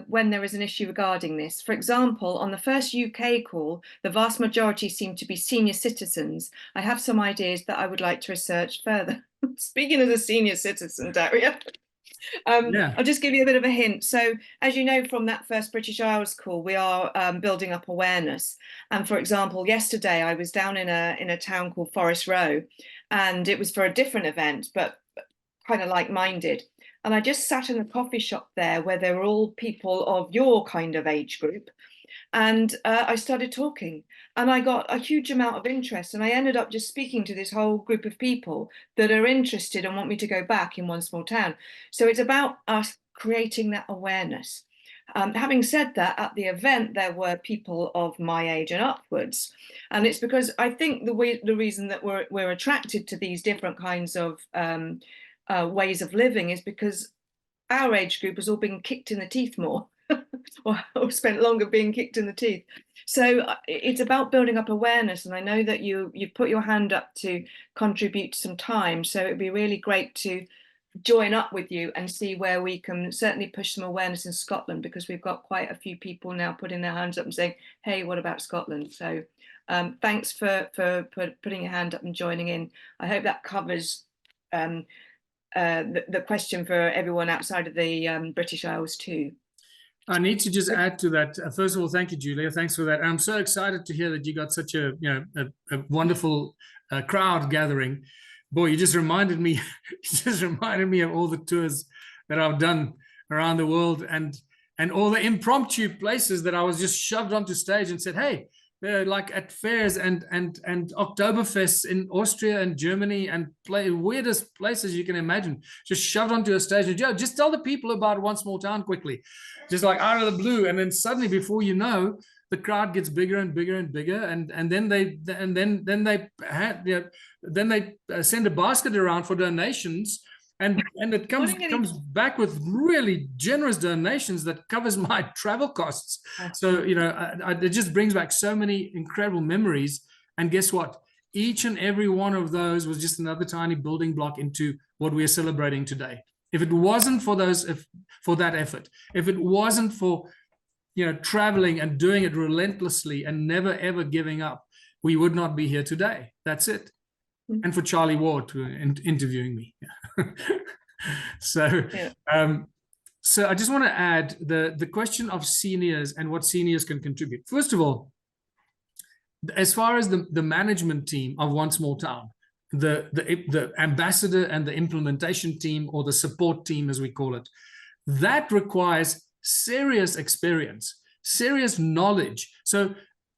when there is an issue regarding this? For example, on the first UK call, the vast majority seem to be senior citizens. I have some ideas that I would like to research further. Speaking as a senior citizen, Daria, I'll just give you a bit of a hint. So, as you know from that first British Isles call, we are building up awareness. And for example, yesterday I was down in a town called Forest Row, and it was for a different event, but kind of like-minded. And I just sat in a coffee shop there where they were all people of your kind of age group. And I started talking, and I got a huge amount of interest, and I ended up just speaking to this whole group of people that are interested and want me to go back in one small town. So it's about us creating that awareness. Having said that, at the event, there were people of my age and upwards. And it's because I think the reason that we're attracted to these different kinds of ways of living is because our age group has all been kicked in the teeth more. or spent longer being kicked in the teeth. So it's about building up awareness. And I know that you put your hand up to contribute some time. So it'd be really great to join up with you and see where we can certainly push some awareness in Scotland, because we've got quite a few people now putting their hands up and saying, hey, what about Scotland? So thanks for putting your hand up and joining in. I hope that covers the question for everyone outside of the British Isles too. I need to just add to that. First of all, thank you, Julia. Thanks for that. I'm so excited to hear that you got such a a wonderful crowd gathering. Boy, you just reminded me. Of all the tours that I've done around the world and all the impromptu places that I was just shoved onto stage and said, "Hey, like at fairs and Oktoberfests in Austria and Germany and weirdest places you can imagine, just shoved onto a stage and just tell the people about one small town quickly, just like out of the blue, and then suddenly, before you know, the crowd gets bigger and bigger and bigger, and then they send a basket around for donations. And it comes back with really generous donations that covers my travel costs. So, it just brings back so many incredible memories. And guess what? Each and every one of those was just another tiny building block into what we are celebrating today. If it wasn't for that effort, if it wasn't for, traveling and doing it relentlessly and never, ever giving up, we would not be here today. That's it. And for Charlie Ward interviewing me. So I just want to add the question of seniors and what seniors can contribute. First of all, as far as the management team of one small town, the ambassador and the implementation team, or the support team as we call it, that requires serious experience, serious knowledge. So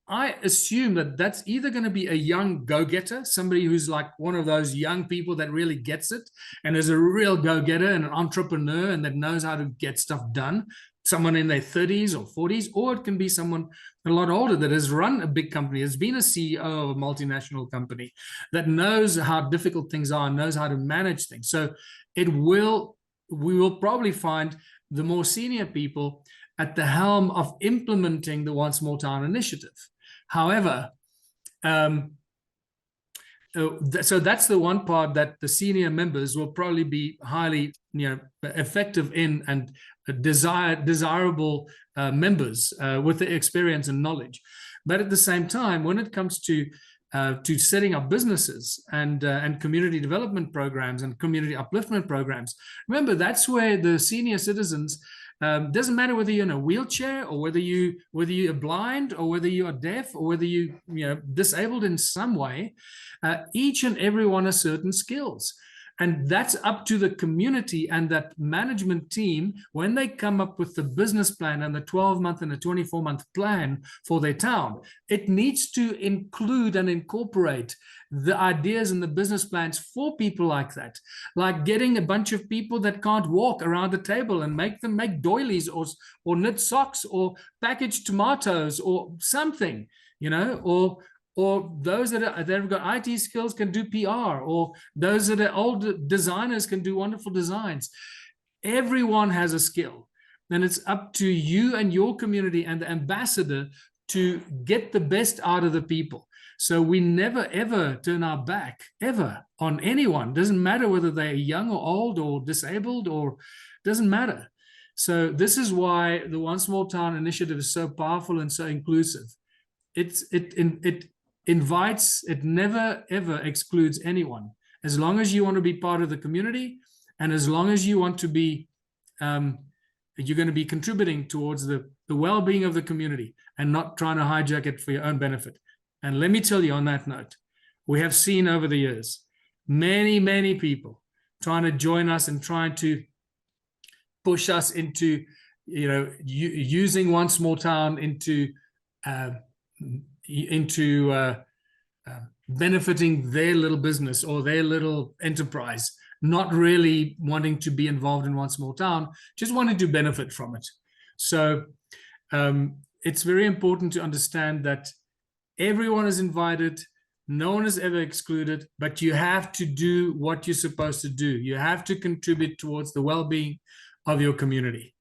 I assume that that's either going to be a young go-getter, somebody who's like one of those young people that really gets it and is a real go-getter and an entrepreneur and that knows how to get stuff done, someone in their 30s or 40s, or it can be someone a lot older that has run a big company, has been a CEO of a multinational company, that knows how difficult things are and knows how to manage things. So we will probably find the more senior people at the helm of implementing the One Small Town initiative. However, so that's the one part that the senior members will probably be highly, effective in, and desirable members with the experience and knowledge. But at the same time, when it comes to setting up businesses and community development programs and community upliftment programs, remember, that's where the senior citizens, doesn't matter whether you're in a wheelchair or whether you're blind or whether you are deaf or whether you're disabled in some way, each and every one has certain skills. And that's up to the community and that management team when they come up with the business plan and the 12-month and the 24-month plan for their town. It needs to include and incorporate the ideas and the business plans for people like that, like getting a bunch of people that can't walk around the table and make them make doilies or knit socks or package tomatoes or something, you know, or those that have got IT skills can do PR, or those that are old designers can do wonderful designs. Everyone has a skill, and it's up to you and your community and the ambassador to get the best out of the people. So we never, ever turn our back, ever, on anyone. Doesn't matter whether they're young or old or disabled, or doesn't matter. So this is why the One Small Town initiative is so powerful and so inclusive. It invites, it never, ever excludes anyone. As long as you want to be part of the community, and as long as you want to be, you're going to be contributing towards the well-being of the community and not trying to hijack it for your own benefit. And let me tell you on that note, we have seen over the years, many, many people trying to join us and trying to push us into, you know, using One Small Town into benefiting their little business or their little enterprise, not really wanting to be involved in One Small Town, just wanting to benefit from it. So it's very important to understand that everyone is invited, no one is ever excluded, but you have to do what you're supposed to do. You have to contribute towards the well-being of your community.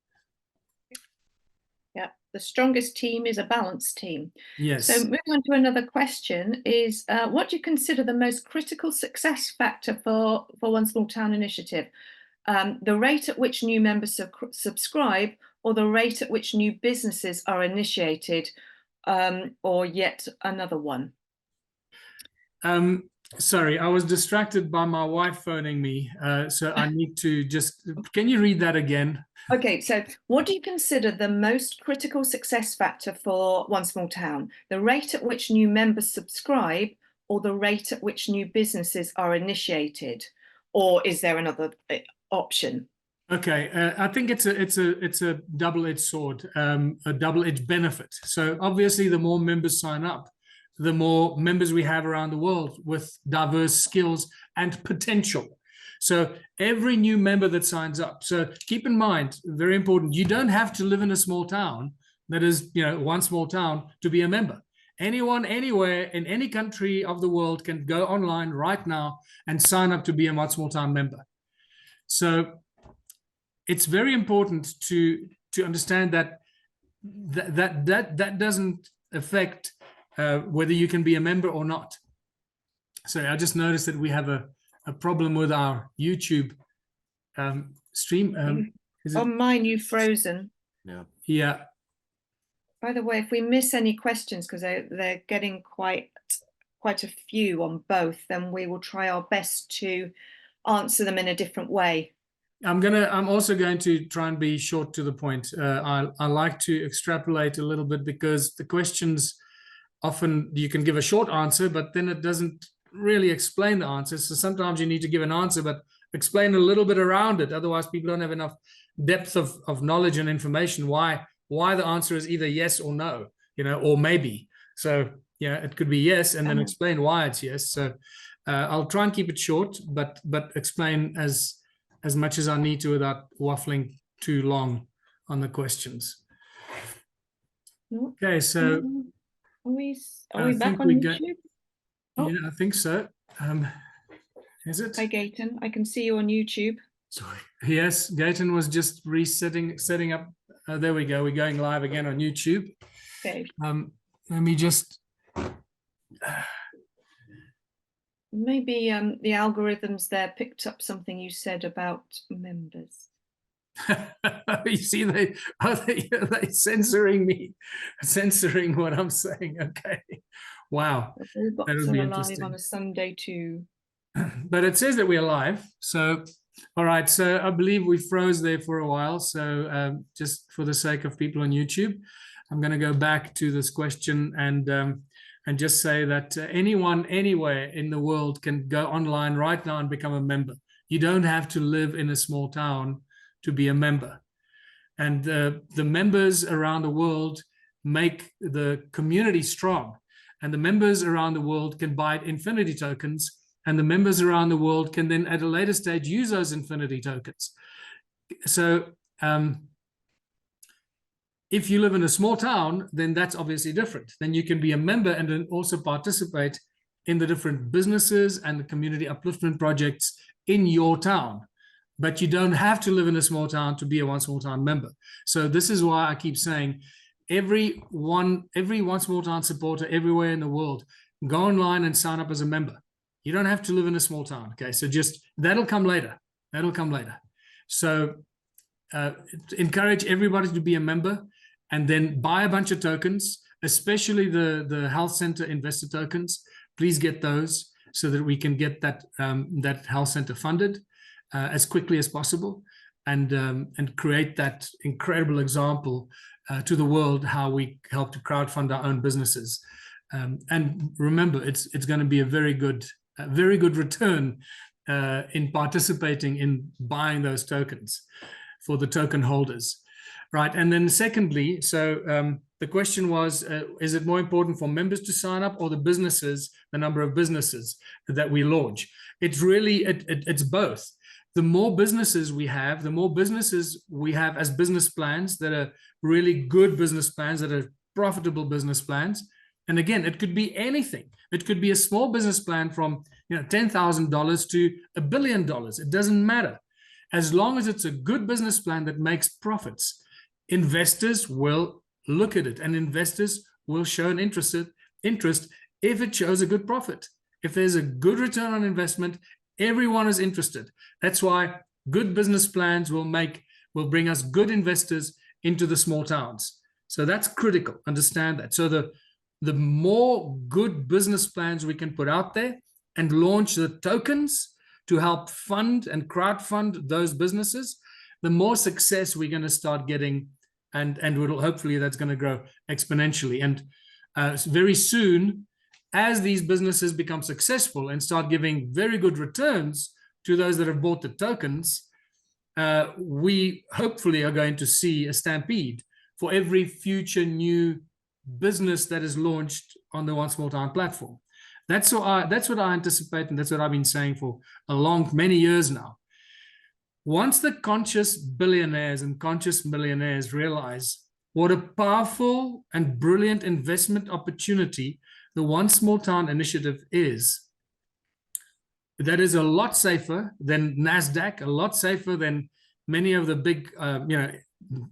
Yeah, the strongest team is a balanced team. Yes. So moving on to another question is, what do you consider the most critical success factor for One Small Town initiative? The rate at which new members subscribe, or the rate at which new businesses are initiated, or yet another one? Sorry, I was distracted by my wife phoning me, so I need to just, can you read that again? Okay, so what do you consider the most critical success factor for One Small Town? The rate at which new members subscribe, or the rate at which new businesses are initiated? Or is there another option? Okay, I think it's a double-edged sword, a double-edged benefit. So obviously, the more members sign up, the more members we have around the world with diverse skills and potential. So every new member that signs up. So keep in mind, very important, you don't have to live in a small town that is, you know, one small town to be a member. Anyone, anywhere, in any country of the world can go online right now and sign up to be a One Small Town member. So it's very important to understand that that doesn't affect whether you can be a member or not. So I just noticed that we have a problem with our YouTube stream. On mine, you've frozen. Yeah. By the way, if we miss any questions, because they're getting quite a few on both, then we will try our best to answer them in a different way. I'm also going to try and be short to the point. I like to extrapolate a little bit, because the questions often you can give a short answer, but then it doesn't really explain the answer. So sometimes you need to give an answer, but explain a little bit around it. Otherwise, people don't have enough depth of knowledge and information why the answer is either yes or no, you know, or maybe. So yeah, it could be yes, and then explain why it's yes. So I'll try and keep it short, but explain as much as I need to without waffling too long on the questions. Okay, so are we back on YouTube? Yeah, I think so. Is it? Hi, Gayton. I can see you on YouTube. Sorry. Yes, Gayton was just setting up. There we go. We're going live again on YouTube. Okay. Let me just. Maybe the algorithms there picked up something you said about members. You see, they censoring me, censoring what I'm saying. Okay. Wow. That would be interesting. On a Sunday too. But it says that we're live. So, all right. So I believe we froze there for a while. So just for the sake of people on YouTube, I'm going to go back to this question and just say that anyone, anywhere in the world can go online right now and become a member. You don't have to live in a small town to be a member. And the members around the world make the community strong. And the members around the world can buy infinity tokens. And the members around the world can then at a later stage use those infinity tokens. So if you live in a small town, then that's obviously different. Then you can be a member and then also participate in the different businesses and the community upliftment projects in your town. But you don't have to live in a small town to be a One Small Town member. So this is why I keep saying every One Small Town supporter everywhere in the world, go online and sign up as a member. You don't have to live in a small town. Okay, so just that'll come later. That'll come later. So encourage everybody to be a member and then buy a bunch of tokens, especially the health center investor tokens. Please get those so that we can get that that health center funded as quickly as possible, and create that incredible example to the world how we help to crowdfund our own businesses. And remember, it's going to be a very good return in participating in buying those tokens for the token holders, right? And then secondly, so the question was, is it more important for members to sign up or the businesses, the number of businesses that we launch? It's really, it's both. The more businesses we have, the more businesses we have as business plans that are really good business plans, that are profitable business plans. And again, it could be anything. It could be a small business plan from $10,000 to $1 billion. It doesn't matter. As long as it's a good business plan that makes profits, investors will look at it, and investors will show an interest if it shows a good profit. If there's a good return on investment, everyone is interested. That's why good business plans will bring us good investors into the small towns. So that's critical. Understand that. So the more good business plans we can put out there and launch the tokens to help fund and crowdfund those businesses, the more success we're going to start getting, and hopefully that's going to grow exponentially. And very soon, as these businesses become successful and start giving very good returns to those that have bought the tokens, we hopefully are going to see a stampede for every future new business that is launched on the One Small Town platform. That's what I anticipate, and that's what I've been saying for many years now. Once the conscious billionaires and conscious millionaires realize what a powerful and brilliant investment opportunity the One Small Town initiative is, that is a lot safer than NASDAQ, a lot safer than many of the big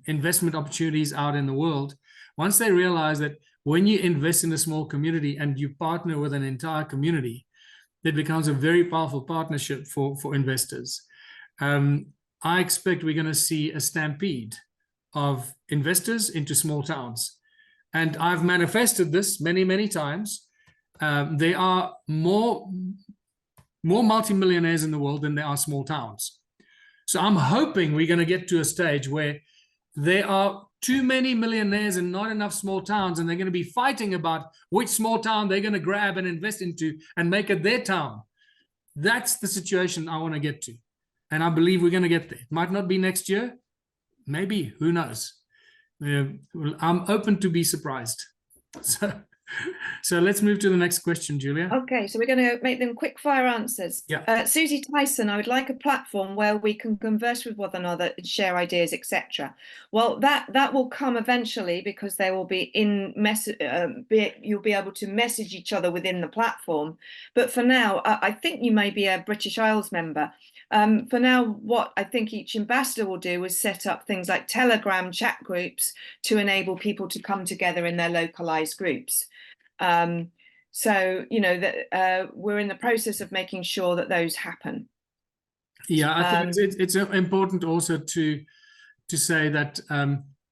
investment opportunities out in the world. Once they realize that when you invest in a small community and you partner with an entire community, it becomes a very powerful partnership for investors. I expect we're going to see a stampede of investors into small towns. And I've manifested this many, many times. There are more multimillionaires in the world than there are small towns. So I'm hoping we're going to get to a stage where there are too many millionaires and not enough small towns, and they're going to be fighting about which small town they're going to grab and invest into and make it their town. That's the situation I want to get to. And I believe we're going to get there. It might not be next year. Maybe. Who knows? I'm open to be surprised. So let's move to the next question, Julia. Okay, so we're going to make them quick fire answers. Yeah. Susie Tyson, I would like a platform where we can converse with one another and share ideas, etc. Well, that will come eventually, because there will be you'll be able to message each other within the platform. But for now, I think you may be a British Isles member. For now, what I think each ambassador will do is set up things like Telegram chat groups to enable people to come together in their localized groups. So, that we're in the process of making sure that those happen. Yeah, I think it's important also to say that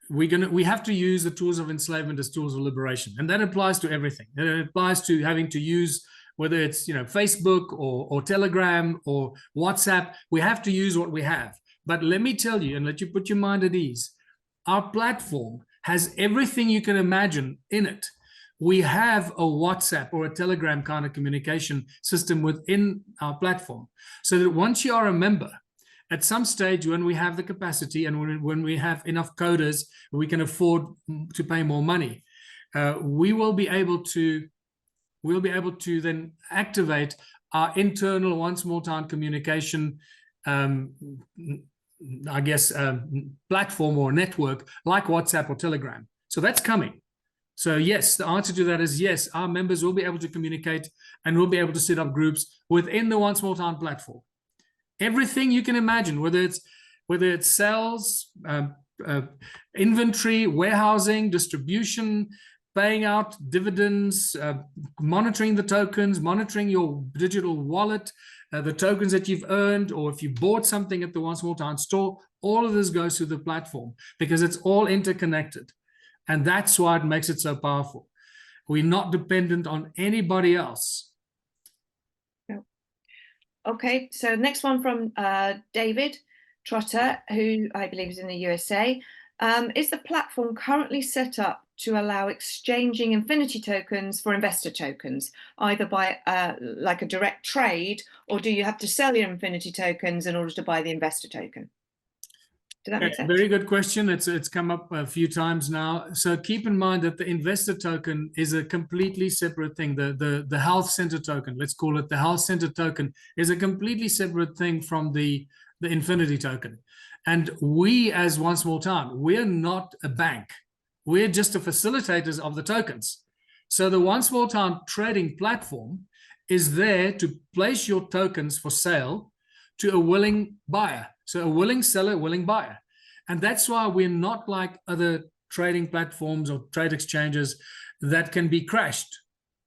we have to use the tools of enslavement as tools of liberation, and that applies to everything. It applies to having to use, whether it's Facebook or Telegram or WhatsApp. We have to use what we have. But let me tell you, and let you put your mind at ease, our platform has everything you can imagine in it. we have a WhatsApp or a Telegram kind of communication system within our platform, so that once you are a member, at some stage when we have the capacity and when we have enough coders, we can afford to pay more money, we'll be able to then activate our internal One Small Town communication, platform or network like WhatsApp or Telegram. So that's coming. So yes, the answer to that is yes, our members will be able to communicate and will be able to set up groups within the One Small Town platform. Everything you can imagine, whether it's sales, inventory, warehousing, distribution, paying out dividends, monitoring the tokens, monitoring your digital wallet, the tokens that you've earned, or if you bought something at the One Small Town store, all of this goes through the platform because it's all interconnected. And that's why it makes it so powerful. We're not dependent on anybody else. Okay, so next one from David Trotter, who I believe is in the USA. Is the platform currently set up to allow exchanging Infinity tokens for investor tokens, either by like a direct trade, or do you have to sell your Infinity tokens in order to buy the investor token? Does that make sense? Very good question. It's come up a few times now. So keep in mind that the investor token is a completely separate thing. The health center token, let's call it the health center token, is a completely separate thing from the Infinity token. And we, as One Small Town, we're not a bank. We're just the facilitators of the tokens. So the One Small Town trading platform is there to place your tokens for sale to a willing buyer. So a willing seller, willing buyer. And that's why we're not like other trading platforms or trade exchanges that can be crashed.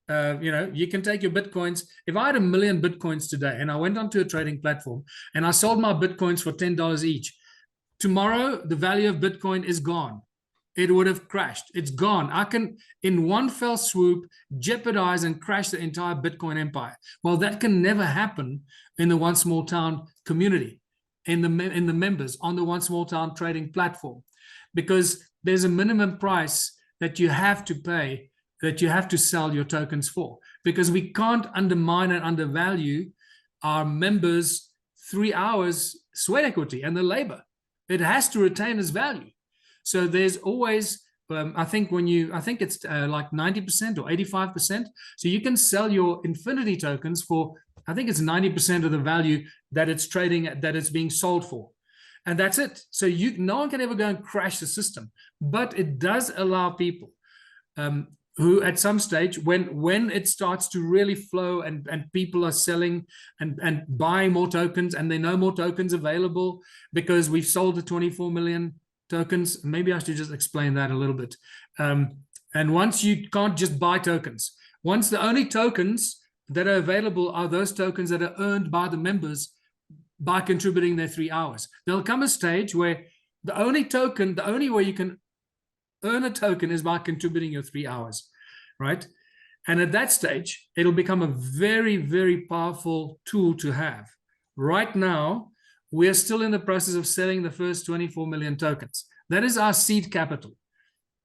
You can take your Bitcoins. If I had 1 million Bitcoins today and I went onto a trading platform and I sold my Bitcoins for $10 each, tomorrow the value of Bitcoin is gone. It would have crashed. It's gone. I can, in one fell swoop, jeopardize and crash the entire Bitcoin empire. Well, that can never happen in the One Small Town community, in the members on the One Small Town trading platform, because there's a minimum price that you have to pay, that you have to sell your tokens for, because we can't undermine and undervalue our members' 3 hours sweat equity and the labor. It has to retain its value. So there's always, I think it's like 90% or 85%. So you can sell your Infinity tokens for, I think it's 90% of the value that it's trading, that it's being sold for. And that's it. So no one can ever go and crash the system. But it does allow people who at some stage, when it starts to really flow and people are selling and buying more tokens, and there are no more tokens available because we've sold the 24 million tokens. Maybe I should just explain that a little bit. And once you can't just buy tokens, once the only tokens that are available are those tokens that are earned by the members by contributing their 3 hours. There'll come a stage where the only way you can earn a token is by contributing your 3 hours, right? And at that stage, it'll become a very, very powerful tool to have. Right now, we're still in the process of selling the first 24 million tokens. That is our seed capital.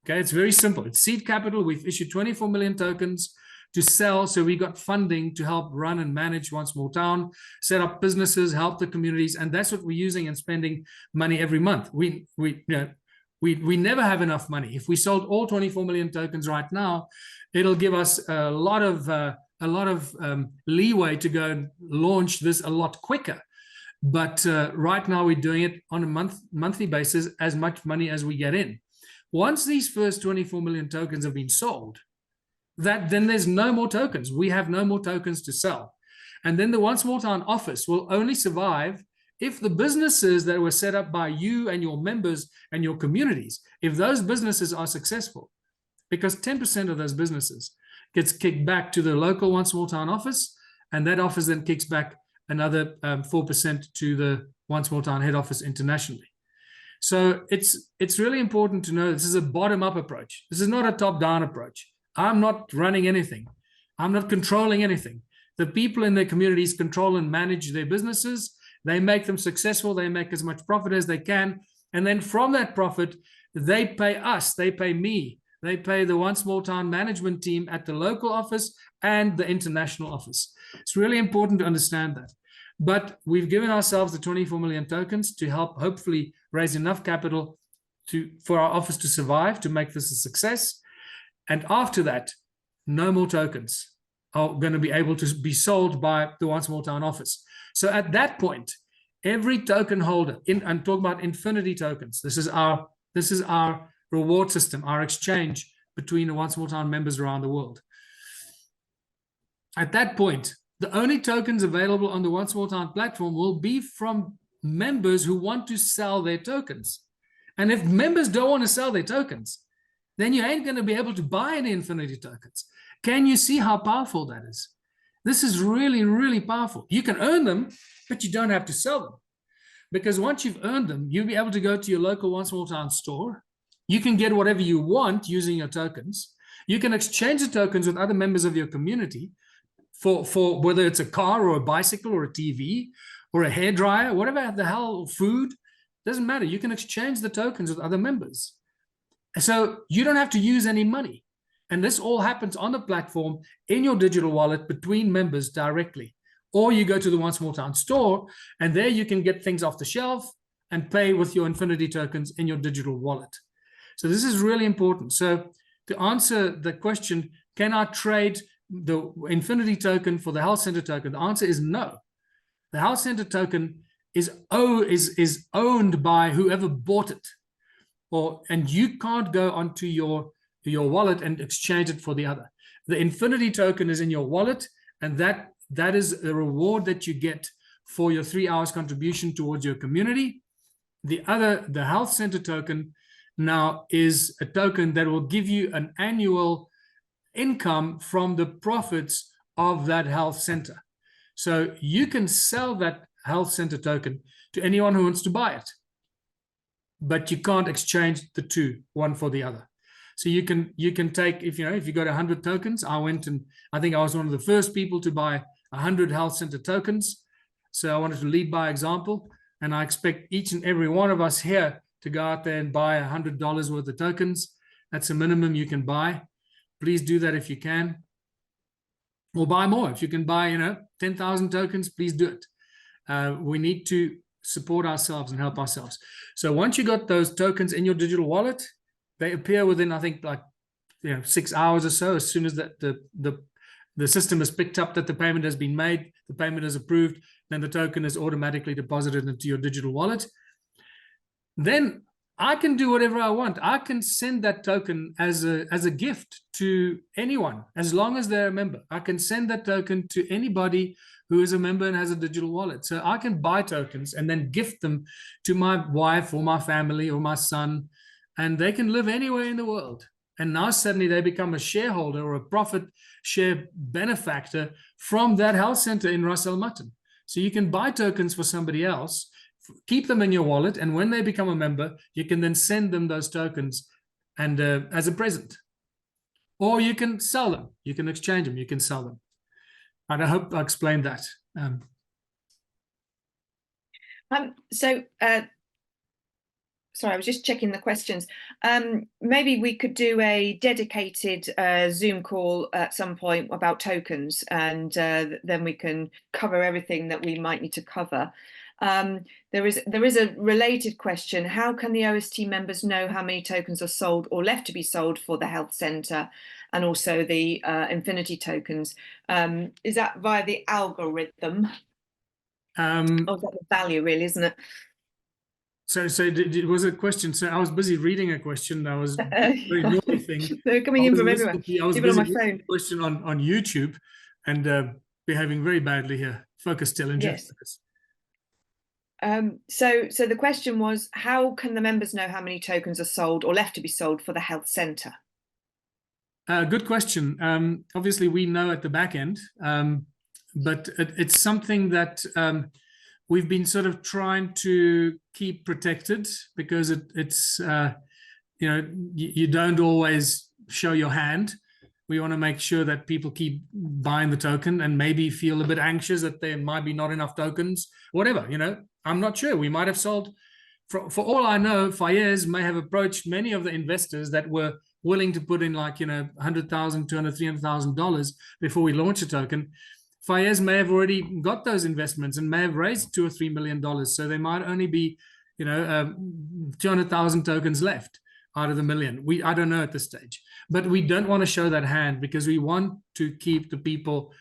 Okay, it's very simple. It's seed capital. We've issued 24 million tokens to sell. So we got funding to help run and manage One Small Town, set up businesses, help the communities. And that's what we're using and spending money every month. We never have enough money. If we sold all 24 million tokens right now, it'll give us a lot of leeway to go and launch this a lot quicker. But right now we're doing it on a monthly basis, as much money as we get in. Once these first 24 million tokens have been sold, then there's no more tokens. We have no more tokens to sell. And then the One Small Town office will only survive if the businesses that were set up by you and your members and your communities, if those businesses are successful, because 10% of those businesses gets kicked back to the local One Small Town office, and that office then kicks back another 4% to the One Small Town head office internationally. So it's really important to know this is a bottom-up approach. This is not a top-down approach. I'm not running anything. I'm not controlling anything. The people in their communities control and manage their businesses. They make them successful. They make as much profit as they can. And then from that profit, they pay us, they pay me They pay the One Small Town management team at the local office and the international office. It's really important to understand that. But we've given ourselves the 24 million tokens to help hopefully raise enough capital for our office to survive, to make this a success. And after that, no more tokens are going to be able to be sold by the One Small Town office. So at that point, every token holder, I'm talking about infinity tokens. This is our reward system, our exchange between the One Small Town members around the world. At that point, the only tokens available on the One Small Town platform will be from members who want to sell their tokens. And if members don't want to sell their tokens, then you ain't going to be able to buy any infinity tokens. Can you see how powerful that is? This is really, really powerful. You can earn them, but you don't have to sell them. Because once you've earned them, you'll be able to go to your local One Small Town store. You can get whatever you want using your tokens. You can exchange the tokens with other members of your community for whether it's a car or a bicycle or a TV or a hairdryer, whatever the hell, food, doesn't matter. You can exchange the tokens with other members. So you don't have to use any money. And this all happens on the platform in your digital wallet between members directly. Or you go to the One Small Town store, and there you can get things off the shelf and pay with your infinity tokens in your digital wallet. So this is really important. So to answer the question, can I trade the infinity token for the health center token? The answer is no. The health center token is owned by whoever bought it, and you can't go onto your wallet and exchange it for the other. The infinity token is in your wallet, and that is the reward that you get for your 3 hours contribution towards your community. The health center token now is a token that will give you an annual income from the profits of that health center. So you can sell that health center token to anyone who wants to buy it, but you can't exchange the two, one for the other. So you can take, if you got 100 tokens, I think I was one of the first people to buy 100 health center tokens. So I wanted to lead by example, and I expect each and every one of us here to go out there and buy $100 worth of tokens. That's a minimum you can buy. Please do that if you can, or buy more. If you can buy 10,000 tokens, please do it. We need to support ourselves and help ourselves. So once you got those tokens in your digital wallet, they appear within, I think, 6 hours or so. As soon as the system has picked up that the payment has been made, the payment is approved, then the token is automatically deposited into your digital wallet. Then I can do whatever I want. I can send that token as a gift to anyone, as long as they're a member. I can send that token to anybody who is a member and has a digital wallet. So I can buy tokens and then gift them to my wife or my family or my son, and they can live anywhere in the world. And now suddenly they become a shareholder or a profit share benefactor from that health center in Ras Al Mutton. So you can buy tokens for somebody else, keep them in your wallet, and when they become a member, you can then send them those tokens and as a present. Or you can sell them. You can exchange them. You can sell them. And I hope I explained that. Sorry, I was just checking the questions. Maybe we could do a dedicated Zoom call at some point about tokens, and then we can cover everything that we might need to cover. There is a related question. How can the OST members know how many tokens are sold or left to be sold for the health center, and also the infinity tokens? Is that via the algorithm? Or is that the value, really, isn't it? So it was a question. So I was busy reading a question. That was a very naughty thing. They're coming in from everywhere. I was even busy on my phone. A question on YouTube, and behaving very badly here. Focus, Dillinger. Yes. So the question was, how can the members know how many tokens are sold or left to be sold for the health center? Good question. Obviously, we know at the back end, but it's something that we've been sort of trying to keep protected, because it's you don't always show your hand. We want to make sure that people keep buying the token and maybe feel a bit anxious that there might be not enough tokens, whatever, I'm not sure. We might have sold, for all I know, Fayez may have approached many of the investors that were willing to put in like, $100,000, $200,000, $300,000 before we launch a token. Fayez may have already got those investments and may have raised $2 or $3 million. So there might only be, 200,000 tokens left out of the million. I don't know at this stage, but we don't want to show that hand because we want to keep the people,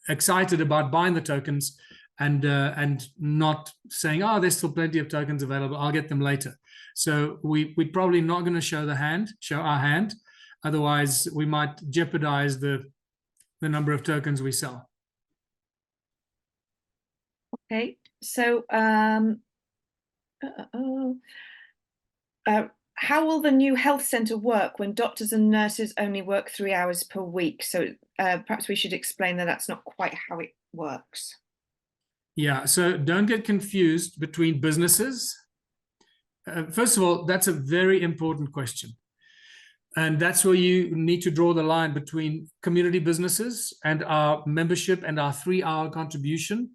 excited about buying the tokens and not saying, oh, there's still plenty of tokens available, I'll get them later. So we're probably not going to show our hand. Otherwise, we might jeopardize the number of tokens we sell. Okay, so how will the new health centre work when doctors and nurses only work 3 hours per week? So perhaps we should explain that that's not quite how it works. Yeah, so don't get confused between businesses. First of all, that's a very important question. And that's where you need to draw the line between community businesses and our membership and our 3-hour contribution,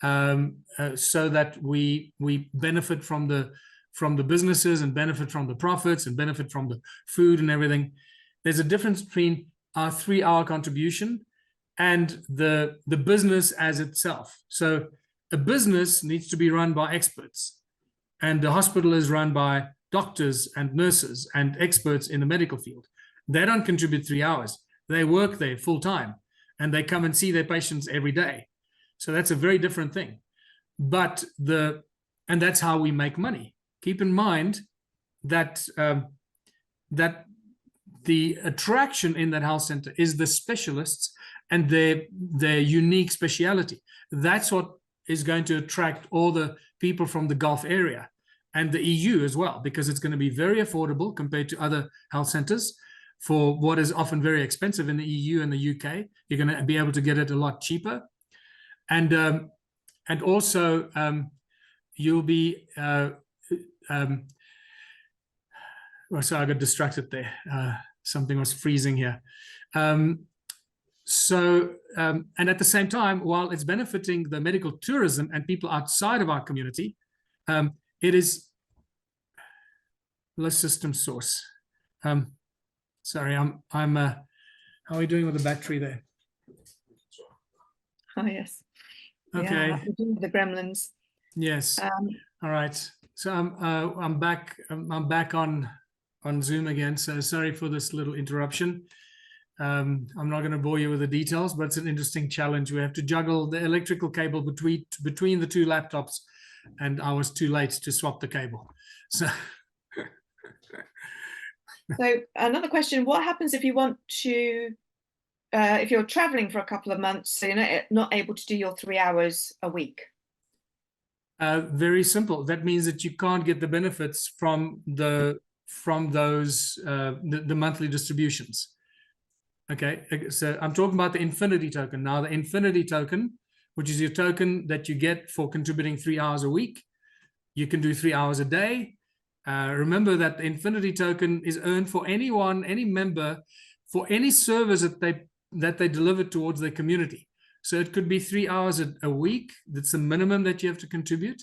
so that we benefit from the businesses and benefit from the profits and benefit from the food and everything. There's a difference between our 3-hour contribution and the business as itself. So a business needs to be run by experts, and the hospital is run by doctors and nurses and experts in the medical field. They don't contribute 3 hours. They work there full time and they come and see their patients every day. So that's a very different thing. But and that's how we make money. Keep in mind that that the attraction in that health center is the specialists and their unique speciality. That's what is going to attract all the people from the Gulf area and the EU as well, because it's going to be very affordable compared to other health centers for what is often very expensive in the EU and the UK. You're going to be able to get it a lot cheaper. And also you'll be, sorry, I got distracted there. Something was freezing here. And at the same time, while it's benefiting the medical tourism and people outside of our community, it is low system source. Sorry, I'm how are we doing with the battery there? Oh, yes. Okay. Yeah, the gremlins. Yes. All right. So I'm back. I'm back on Zoom again. So sorry for this little interruption. I'm not going to bore you with the details, but it's an interesting challenge. We have to juggle the electrical cable between the two laptops, and I was too late to swap the cable. So, so another question: what happens if you want to, if you're traveling for a couple of months, so you're not able to do your 3 hours a week? Very simple. That means that you can't get the benefits from those the monthly distributions. Okay, so I'm talking about the Infinity token. Now, the Infinity token, which is your token that you get for contributing 3 hours a week, you can do 3 hours a day. Remember that the Infinity token is earned for anyone, any member, for any service that they deliver towards their community. So it could be 3 hours a week. That's the minimum that you have to contribute.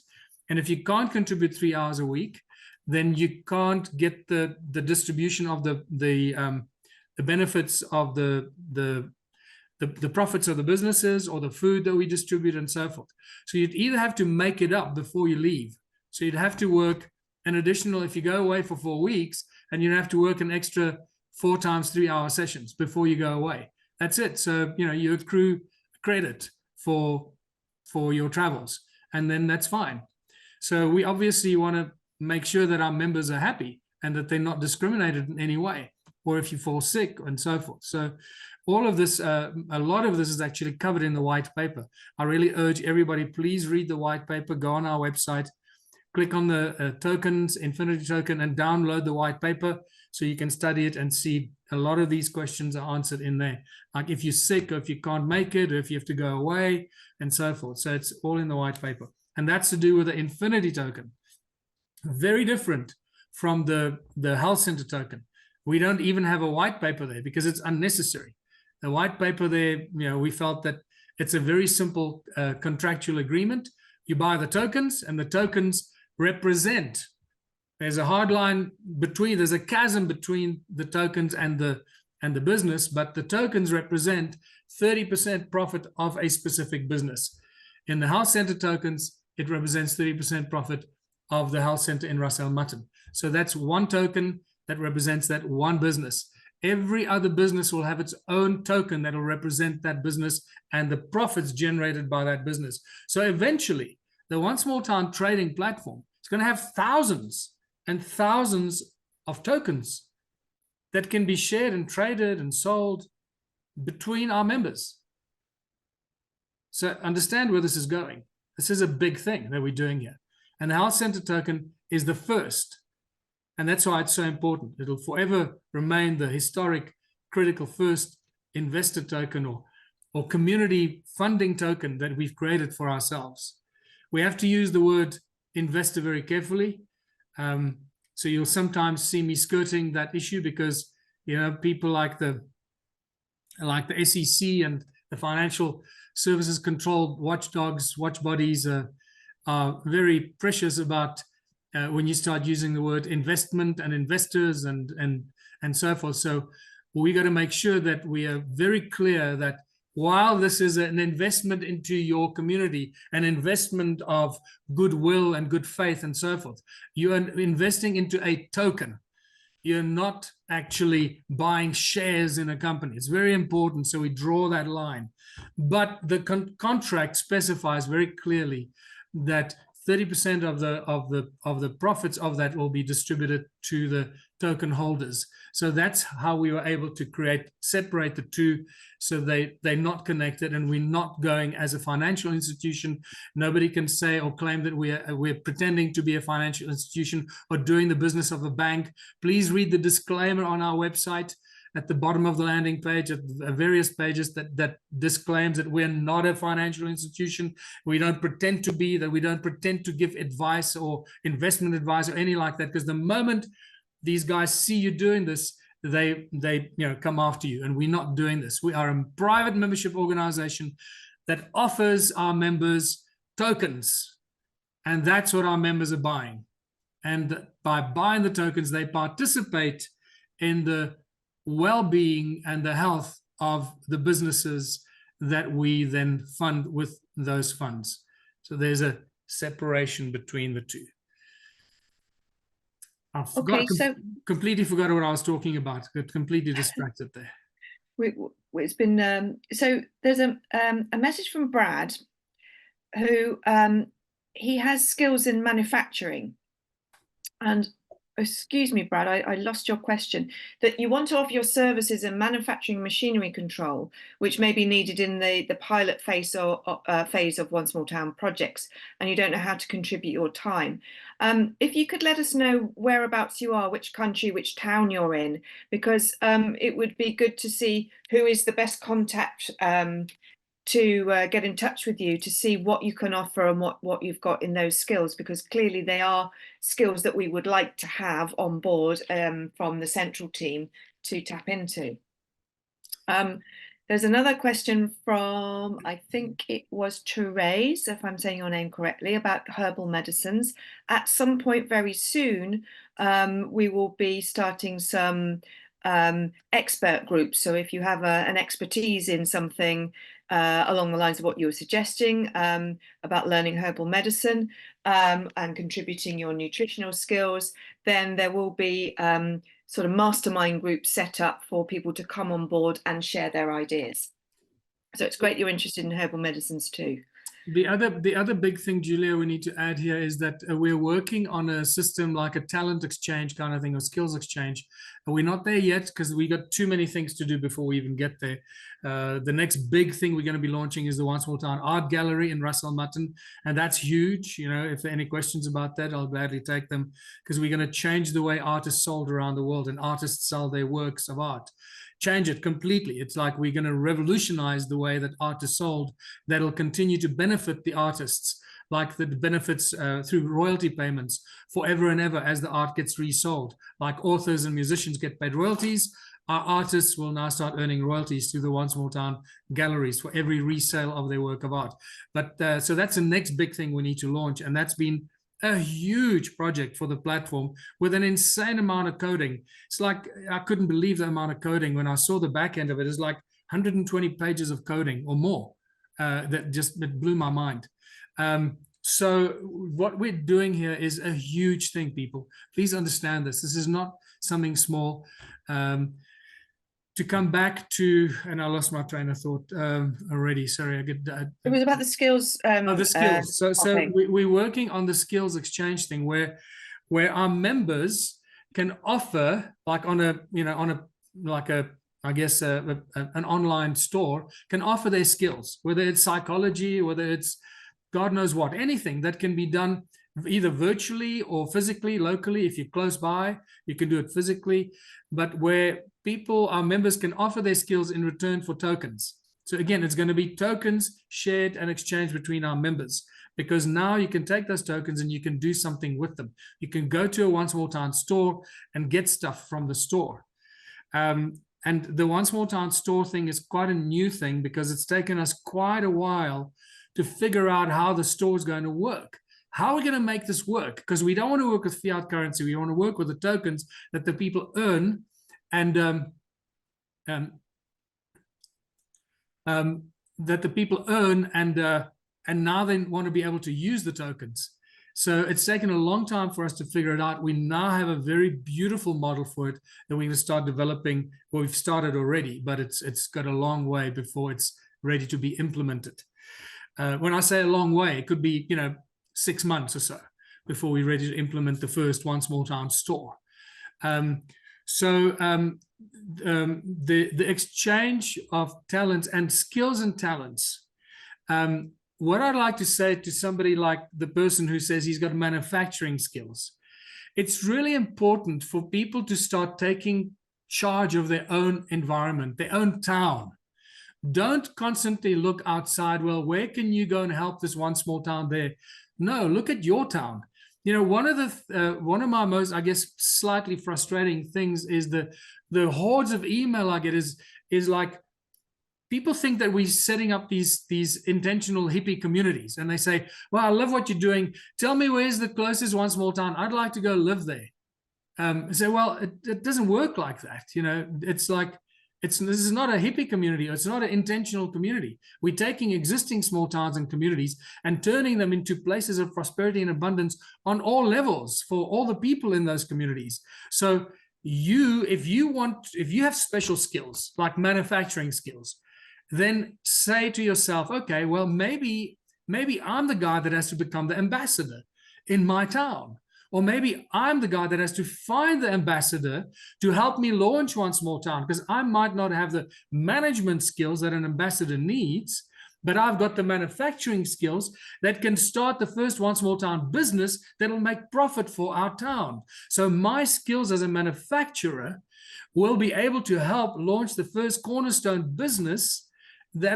And if you can't contribute 3 hours a week, then you can't get the distribution of the benefits of the profits of the businesses or the food that we distribute and so forth. So you'd either have to make it up before you leave. So you'd have to work an additional, if you go away for 4 weeks, and you'd have to work an extra 4 times 3 hour sessions before you go away. That's it. So, you accrue credit for your travels, and then that's fine. So we obviously want to make sure that our members are happy and that they're not discriminated in any way, or if you fall sick and so forth. So all of this, a lot of this is actually covered in the white paper. I really urge everybody, please read the white paper, go on our website, click on the tokens, Infinity token, and download the white paper so you can study it and see a lot of these questions are answered in there. Like if you're sick, or if you can't make it, or if you have to go away and so forth. So it's all in the white paper. And that's to do with the Infinity token. Very different from the health center token. We don't even have a white paper there because it's unnecessary. The white paper there, we felt that it's a very simple contractual agreement. You buy the tokens, and the tokens represent there's a hard line between, there's a chasm between the tokens and the business, but the tokens represent 30% profit of a specific business. In the health center tokens, it represents 30% profit of the health center in Ras Al Mutton. So that's one token that represents that one business. Every other business will have its own token that will represent that business and the profits generated by that business. So eventually, the One Small Town trading platform is going to have thousands and thousands of tokens that can be shared and traded and sold between our members. So understand where this is going. This is a big thing that we're doing here. And the health center token is the first. And that's why it's so important. It'll forever remain the historic, critical first investor token or community funding token that we've created for ourselves. We have to use the word investor very carefully. So you'll sometimes see me skirting that issue because, people like the SEC and the financial services controlled watchdogs, watch bodies are very precious about when you start using the word investment and investors and so forth. So we got to make sure that we are very clear that while this is an investment into your community, an investment of goodwill and good faith and so forth, you are investing into a token. You're not actually buying shares in a company. It's very important. So we draw that line. But the contract specifies very clearly that 30% of the profits of that will be distributed to the token holders. So that's how we were able to separate the two, so they're not connected, and we're not going as a financial institution. Nobody can say or claim that we're pretending to be a financial institution or doing the business of a bank. Please read the disclaimer on our website at the bottom of the landing page, at various pages that disclaims that we're not a financial institution. We don't pretend to be, that we don't pretend to give advice or investment advice or anything like that, because the moment these guys see you doing this, they come after you, and we're not doing this. We are a private membership organization that offers our members tokens, and that's what our members are buying. And by buying the tokens, they participate in the well-being and the health of the businesses that we then fund with those funds. So there's a separation between the two. I completely forgot what I was talking about. Got completely distracted there. It's been so there's a message from Brad, who he has skills in manufacturing, and excuse me, Brad, I lost your question. That you want to offer your services in manufacturing machinery control, which may be needed in the pilot phase phase of One Small Town projects, and you don't know how to contribute your time. If you could let us know whereabouts you are, which country, which town you're in, because it would be good to see who is the best contact to get in touch with you to see what you can offer and what you've got in those skills, because clearly they are skills that we would like to have on board from the central team to tap into. There's another question from, I think it was Therese, if I'm saying your name correctly, about herbal medicines. At some point very soon, we will be starting some expert groups. So if you have an expertise in something along the lines of what you were suggesting about learning herbal medicine and contributing your nutritional skills, then there will be sort of mastermind groups set up for people to come on board and share their ideas. So it's great you're interested in herbal medicines too. The other big thing, Julia, we need to add here is that we're working on a system like a talent exchange kind of thing, or skills exchange. And we're not there yet because we got too many things to do before we even get there. The next big thing we're going to be launching is the One Small Town Art Gallery in Ras Al Mutton, and that's huge. If there are any questions about that, I'll gladly take them, because we're going to change the way art is sold around the world, and artists sell their works of art. Change it completely. It's like we're going to revolutionize the way that art is sold. That'll continue to benefit the artists, like the benefits through royalty payments forever and ever as the art gets resold. Like authors and musicians get paid royalties, our artists will now start earning royalties through the One Small Town galleries for every resale of their work of art. But so that's the next big thing we need to launch, and that's been a huge project for the platform with an insane amount of coding. It's like, I couldn't believe the amount of coding when I saw the back end of it. It's like 120 pages of coding or more. That blew my mind. So what we're doing here is a huge thing, people. Please understand this. This is not something small. To come back to, and I lost my train of thought already. Sorry, it was about the skills. The skills. So Okay. we're working on the skills exchange thing where our members can offer, like on a, I guess an online store, can offer their skills, whether it's psychology, whether it's God knows what, anything that can be done either virtually or physically, locally. If you're close by, you can do it physically, but where our members can offer their skills in return for tokens. So again, it's going to be tokens shared and exchanged between our members, because now you can take those tokens and you can do something with them. You can go to a One Small Town store and get stuff from the store. And the One Small Town store thing is quite a new thing, because it's taken us quite a while to figure out how the store is going to work. How are we going to make this work? Because we don't want to work with fiat currency. We want to work with the tokens that the people earn, and that the people earn, and now they want to be able to use the tokens. So it's taken a long time for us to figure it out. We now have a very beautiful model for it that we're going to start developing. Well, we've started already, but it's got a long way before it's ready to be implemented. When I say a long way, it could be 6 months or so before we're ready to implement the first One Small Town store. The exchange of talents and skills and talents. What I'd like to say to somebody like the person who says he's got manufacturing skills, it's really important for people to start taking charge of their own environment, their own town. Don't constantly look outside. Well, where can you go and help this one small town there? No, look at your town. One of my most, I guess, slightly frustrating things is the hordes of email I get is like, people think that we're setting up these intentional hippie communities, and they say, well, I love what you're doing. Tell me where's the closest One Small Town. I'd like to go live there. Say, well, it doesn't work like that. It's like, this is not a hippie community. It's not an intentional community. We're taking existing small towns and communities and turning them into places of prosperity and abundance on all levels for all the people in those communities. So if you have special skills like manufacturing skills, then say to yourself, okay, well, maybe I'm the guy that has to become the ambassador in my town. Or maybe I'm the guy that has to find the ambassador to help me launch One Small Town, because I might not have the management skills that an ambassador needs, but I've got the manufacturing skills that can start the first One Small Town business that will make profit for our town. So my skills as a manufacturer will be able to help launch the first cornerstone business. And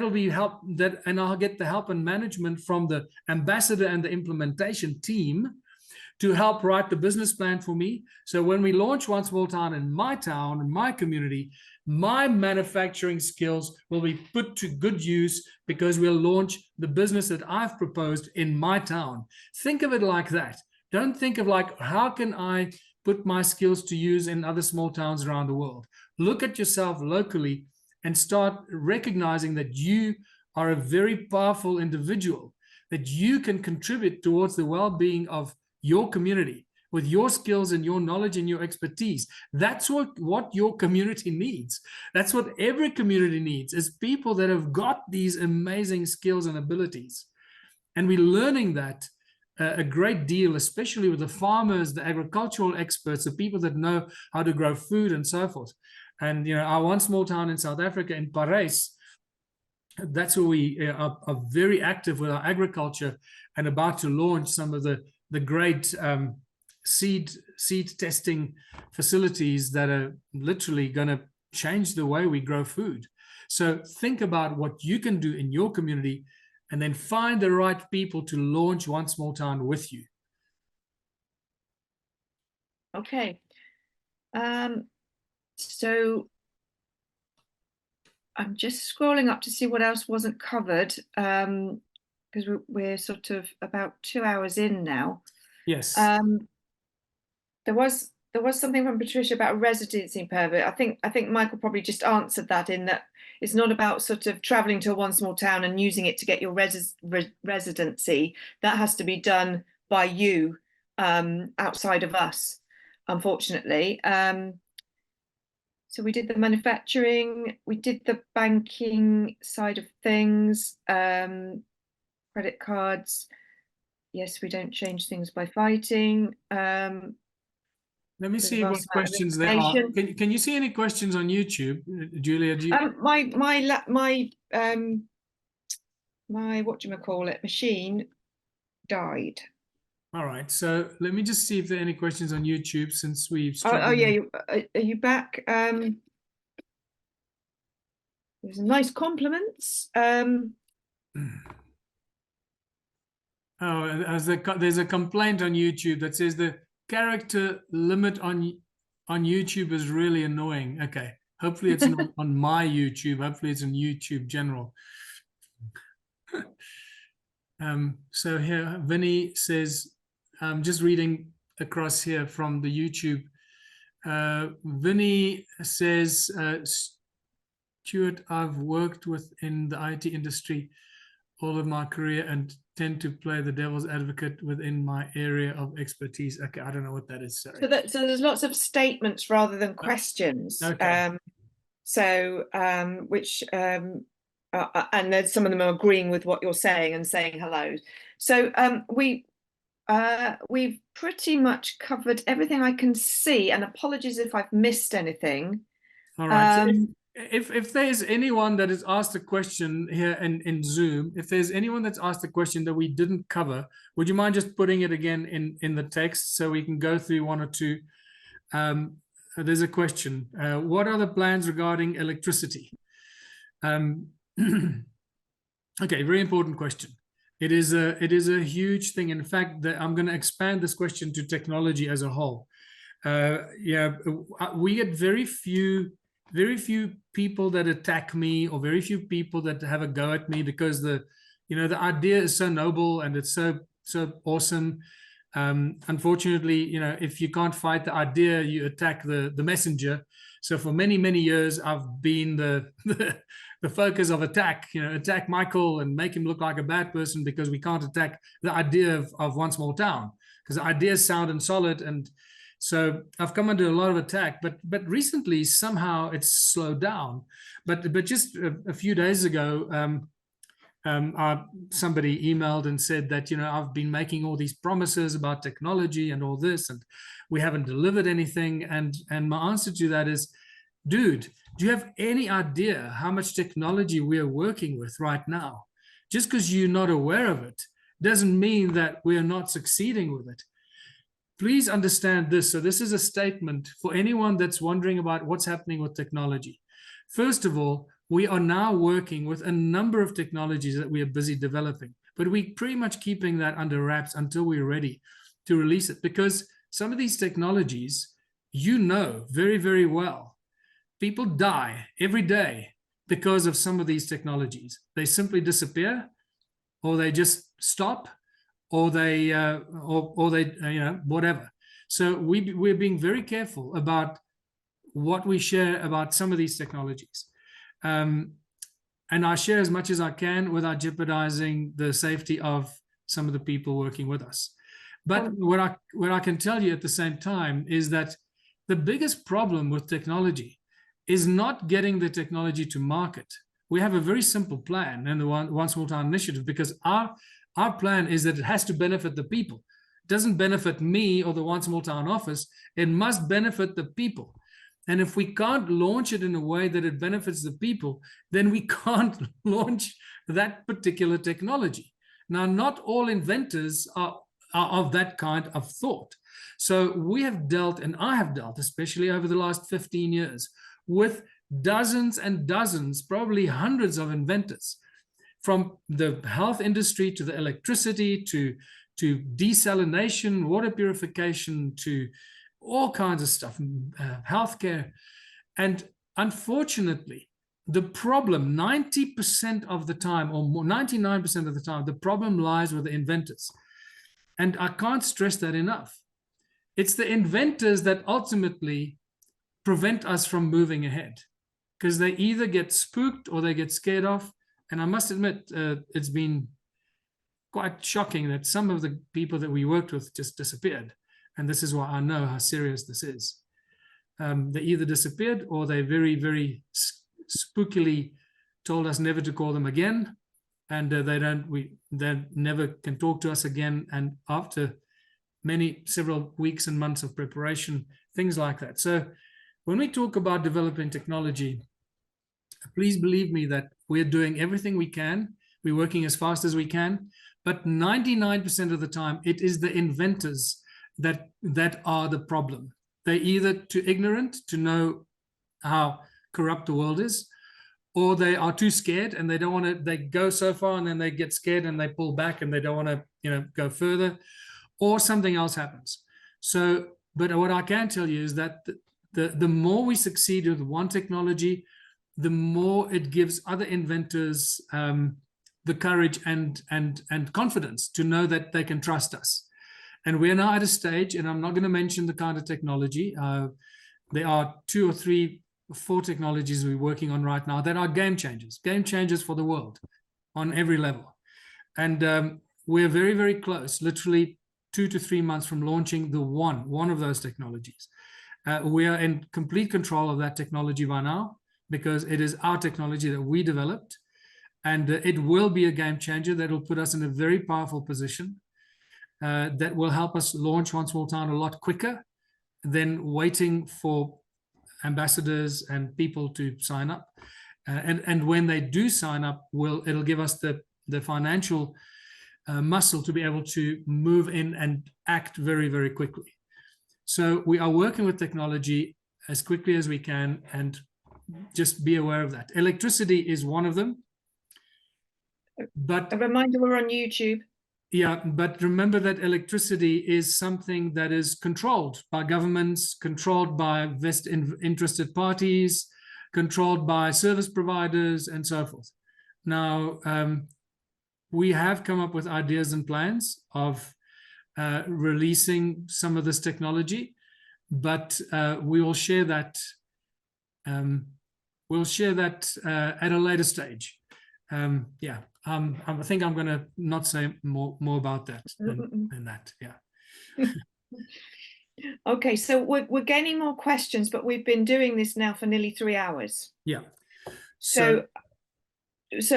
I'll get the help and management from the ambassador and the implementation team to help write the business plan for me. So when we launch One Small Town, in my community, my manufacturing skills will be put to good use, because we'll launch the business that I've proposed in my town. Think of it like that. Don't think of like, how can I put my skills to use in other small towns around the world? Look at yourself locally and start recognizing that you are a very powerful individual, that you can contribute towards the well-being of your community with your skills and your knowledge and your expertise. That's what your community needs. That's what every community needs, is people that have got these amazing skills and abilities. And we're learning that a great deal, especially with the farmers, the agricultural experts, the people that know how to grow food and so forth. And our One Small Town in South Africa, in Paris, that's where we are very active with our agriculture, and about to launch some of the great seed testing facilities that are literally going to change the way we grow food. So think about what you can do in your community, and then find the right people to launch One Small Town with you. Okay. So I'm just scrolling up to see what else wasn't covered, because we're sort of about 2 hours in now. Yes. There was something from Patricia about a residency permit. I think Michael probably just answered that, in that it's not about sort of traveling to one small town and using it to get your residency. That has to be done by you, outside of us, unfortunately. So we did the manufacturing, we did the banking side of things, credit cards. Yes, we don't change things by fighting. Let me There's a see what vast amount of questions there are. information. Can you see any questions on YouTube, Julia? Do you... My whatchamacallit machine died. All right, so let me just see if there are any questions on YouTube, since we've Oh yeah, are you back? There's nice compliments. Oh, there's a complaint on YouTube that says the character limit on YouTube is really annoying. Okay, hopefully it's not on my YouTube. Hopefully it's on YouTube general. So here, Vinny says, I'm just reading across here from the YouTube. Vinny says, Stuart, I've worked within the IT industry all of my career and tend to play the devil's advocate within my area of expertise. Okay, I don't know what that is. Sorry. So there's lots of statements rather than questions. Okay. Which and there's some of them are agreeing with what you're saying and saying hello. So we've pretty much covered everything I can see, and apologies if I've missed anything. All right. So if there's anyone that has asked a question here in Zoom, if there's anyone that's asked a question that we didn't cover, would you mind just putting it again in the text so we can go through one or two? There's a question. What are the plans regarding electricity? Okay, very important question. It is a huge thing. In fact, I'm going to expand this question to technology as a whole. Yeah, we get very few people that attack me, or very few people that have a go at me, because the idea is so noble and it's so awesome. Unfortunately, if you can't fight the idea, you attack the messenger. So for many years, I've been the focus of attack. Attack Michael and make him look like a bad person, because we can't attack the idea of one small town, because the idea is sound and solid. And so I've come under a lot of attack, but recently somehow it's slowed down. But just a few days ago, somebody emailed and said that I've been making all these promises about technology and all this, and we haven't delivered anything. And my answer to that is, dude, do you have any idea how much technology we are working with right now? Just because you're not aware of it doesn't mean that we are not succeeding with it. Please understand this. So this is a statement for anyone that's wondering about what's happening with technology. First of all, we are now working with a number of technologies that we are busy developing, but we're pretty much keeping that under wraps until we're ready to release it, because some of these technologies, very, very well, people die every day because of some of these technologies. They simply disappear, or they just stop, or they whatever. So we're being very careful about what we share about some of these technologies. And I share as much as I can without jeopardizing the safety of some of the people working with us. But what I can tell you at the same time is that the biggest problem with technology is not getting the technology to market. We have a very simple plan in the One Small Town Initiative, because our plan is that it has to benefit the people. It doesn't benefit me or the One Small Town office. It must benefit the people. And if we can't launch it in a way that it benefits the people, then we can't launch that particular technology. Now, not all inventors are of that kind of thought. So we have dealt, and I have dealt, especially over the last 15 years, with dozens and dozens, probably hundreds of inventors, from the health industry to the electricity to desalination, water purification, to all kinds of stuff, healthcare. And unfortunately, the problem 90% of the time, or more, 99% of the time, the problem lies with the inventors. And I can't stress that enough. It's the inventors that ultimately prevent us from moving ahead, because they either get spooked or they get scared off. And I must admit, it's been quite shocking that some of the people that we worked with just disappeared. And this is why I know how serious this is. They either disappeared or they very, very spookily told us never to call them again. And they never can talk to us again. And after several weeks and months of preparation, things like that. So when we talk about developing technology, please believe me that we're doing everything we can. We're working as fast as we can, but 99% of the time, it is the inventors that are the problem. They're either too ignorant to know how corrupt the world is, or they are too scared and they don't want to, they go so far and then they get scared and they pull back and they don't want to, go further, or something else happens. So, but what I can tell you is that the more we succeed with one technology, the more it gives other inventors the courage and confidence to know that they can trust us. And we're now at a stage, and I'm not going to mention the kind of technology. There are 2 or 3 or 4 technologies we're working on right now that are game changers for the world on every level. And we're very, very close, literally 2 to 3 months from launching the one of those technologies. We are in complete control of that technology by now, because it is our technology that we developed, and it will be a game changer that will put us in a very powerful position that will help us launch One Small Town a lot quicker than waiting for ambassadors and people to sign up. And when they do sign up, it'll give us the financial muscle to be able to move in and act very, very quickly. So we are working with technology as quickly as we can, and just be aware of that. Electricity is one of them. But a reminder, we're on YouTube. Yeah, but remember that electricity is something that is controlled by governments, controlled by interested parties, controlled by service providers, and so forth. Now, we have come up with ideas and plans of releasing some of this technology, but we will share that. We'll share that at a later stage. I think I'm going to not say more about that than that. Yeah. Okay, so we're getting more questions, but we've been doing this now for nearly 3 hours. Yeah. So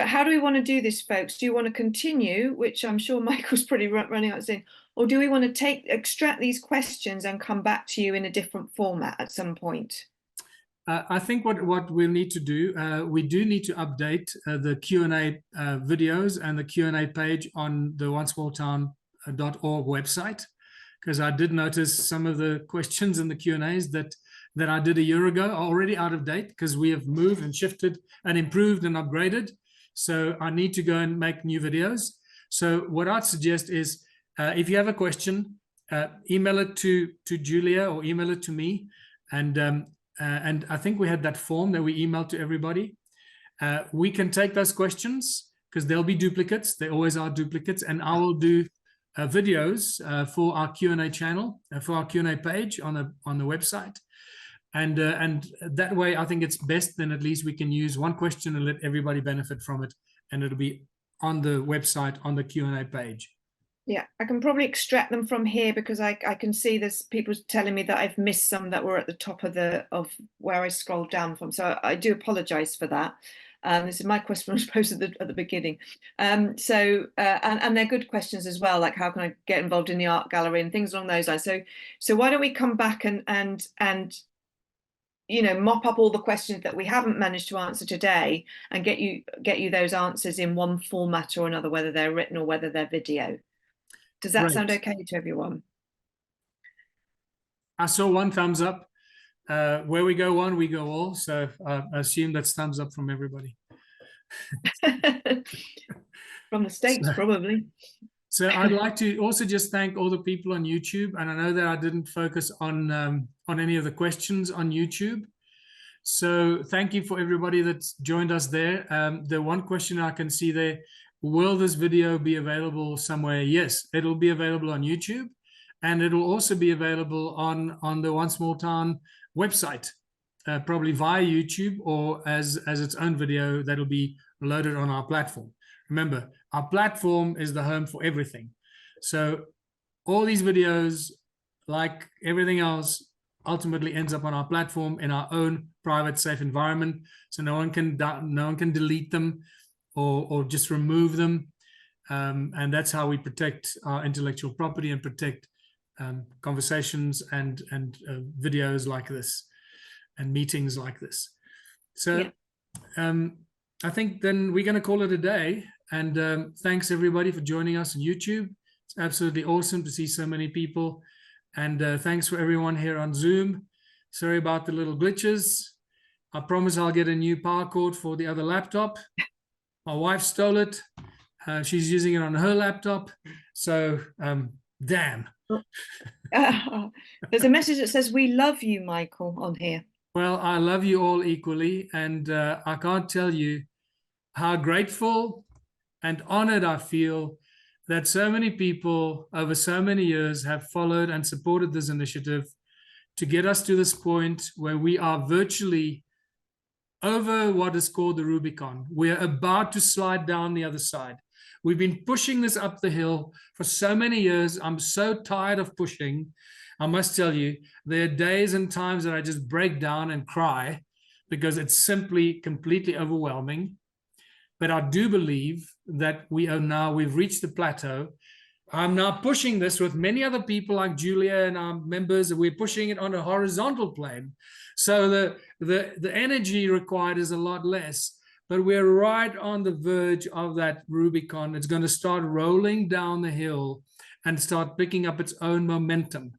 how do we want to do this, folks? Do you want to continue, which I'm sure Michael's pretty running out saying, or do we want to extract these questions and come back to you in a different format at some point? I think what we'll need to do, we do need to update the Q&A videos and the Q&A page on the onesmalltown.org website, because I did notice some of the questions in the Q&As that I did a year ago are already out of date, because we have moved and shifted and improved and upgraded. So I need to go and make new videos. So what I'd suggest is, if you have a question, email it to Julia or email it to me, and I think we had that form that we emailed to everybody. We can take those questions, because there'll be duplicates. There always are duplicates. And I will do videos for our Q&A channel, for our Q&A page on the website. And that way, I think it's best, then at least we can use one question and let everybody benefit from it. And it'll be on the website, on the Q&A page. Yeah, I can probably extract them from here, because I can see there's people telling me that I've missed some that were at the top of where I scrolled down from. So I do apologize for that. This is my question was posted at the beginning. And they're good questions as well, like how can I get involved in the art gallery and things along those lines. So why don't we come back and mop up all the questions that we haven't managed to answer today, and get you those answers in one format or another, whether they're written or whether they're video. Does that sound okay to everyone? I saw one thumbs up. Where we go one, we go all. So I assume that's thumbs up from everybody. From the States, probably. So I'd like to also just thank all the people on YouTube. And I know that I didn't focus on any of the questions on YouTube. So thank you for everybody that's joined us there. The one question I can see there, will this video be available somewhere? Yes, it'll be available on YouTube, and it'll also be available on the One Small Town website, probably via YouTube or as its own video that'll be loaded on our platform. Remember, our platform is the home for everything. So all these videos, like everything else, ultimately ends up on our platform in our own private, safe environment. So no one can delete them or just remove them. And that's how we protect our intellectual property and protect conversations and videos like this and meetings like this. So I think then we're going to call it a day. And thanks everybody for joining us on YouTube. It's absolutely awesome to see so many people. And thanks for everyone here on Zoom. Sorry about the little glitches. I promise I'll get a new power cord for the other laptop. My wife stole it. She's using it on her laptop. So, damn. There's a message that says, "We love you, Michael," on here. Well, I love you all equally. And I can't tell you how grateful and honored I feel that so many people over so many years have followed and supported this initiative to get us to this point where we are virtually over what is called the Rubicon. We're about to slide down the other side. We've been pushing this up the hill for so many years. I'm so tired of pushing. I must tell you, there are days and times that I just break down and cry because it's simply completely overwhelming. But I do believe that we've reached the plateau. I'm now pushing this with many other people like Julia and our members. We're pushing it on a horizontal plane. So the energy required is a lot less, but we're right on the verge of that Rubicon. It's going to start rolling down the hill and start picking up its own momentum.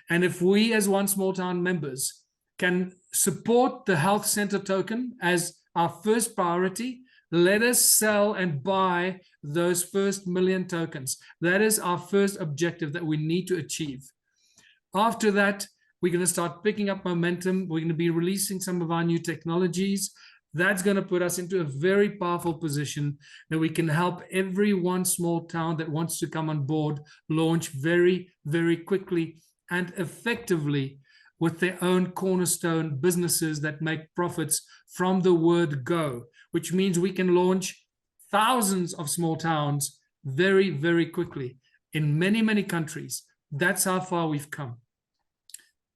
And if we as One Small Town members can support the health center token as our first priority, let us sell and buy those first 1 million tokens. That is our first objective that we need to achieve. After that, we're going to start picking up momentum. We're going to be releasing some of our new technologies. That's going to put us into a very powerful position that we can help every One Small Town that wants to come on board launch very, very quickly and effectively with their own cornerstone businesses that make profits from the word go, which means we can launch thousands of small towns very, very quickly in many, many countries. That's how far we've come.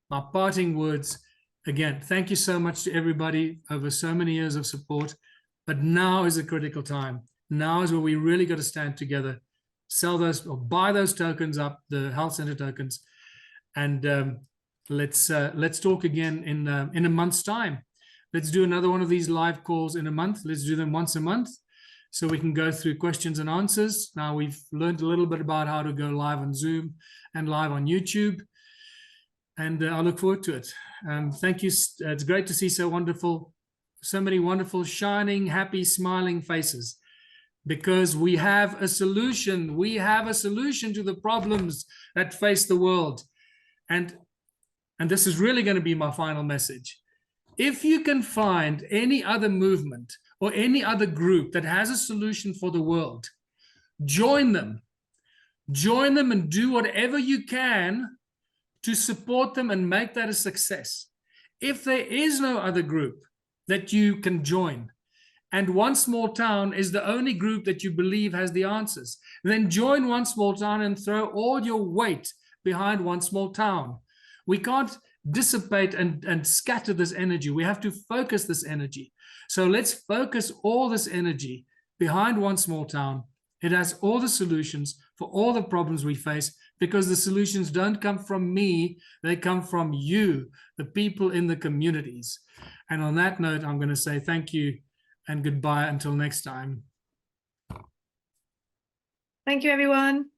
My parting words, again, thank you so much to everybody over so many years of support, but now is a critical time. Now is where we really got to stand together, sell those or buy those tokens up, the health center tokens, and let's talk again in a month's time. Let's do another one of these live calls in a month. Let's do them once a month so we can go through questions and answers. Now we've learned a little bit about how to go live on Zoom and live on YouTube. And I look forward to it. Thank you. It's great to see so many wonderful, shining, happy, smiling faces, because we have a solution. We have a solution to the problems that face the world. And this is really going to be my final message. If you can find any other movement or any other group that has a solution for the world, join them. Join them and do whatever you can to support them and make that a success. If there is no other group that you can join, and One Small Town is the only group that you believe has the answers, then join One Small Town and throw all your weight behind One Small Town. We can't dissipate and scatter this energy. We have to focus this energy. So let's focus all this energy behind One Small Town. It has all the solutions for all the problems we face, because the solutions don't come from me, they come from you, the people in the communities. And on that note, I'm going to say thank you and goodbye until next time. Thank you, everyone.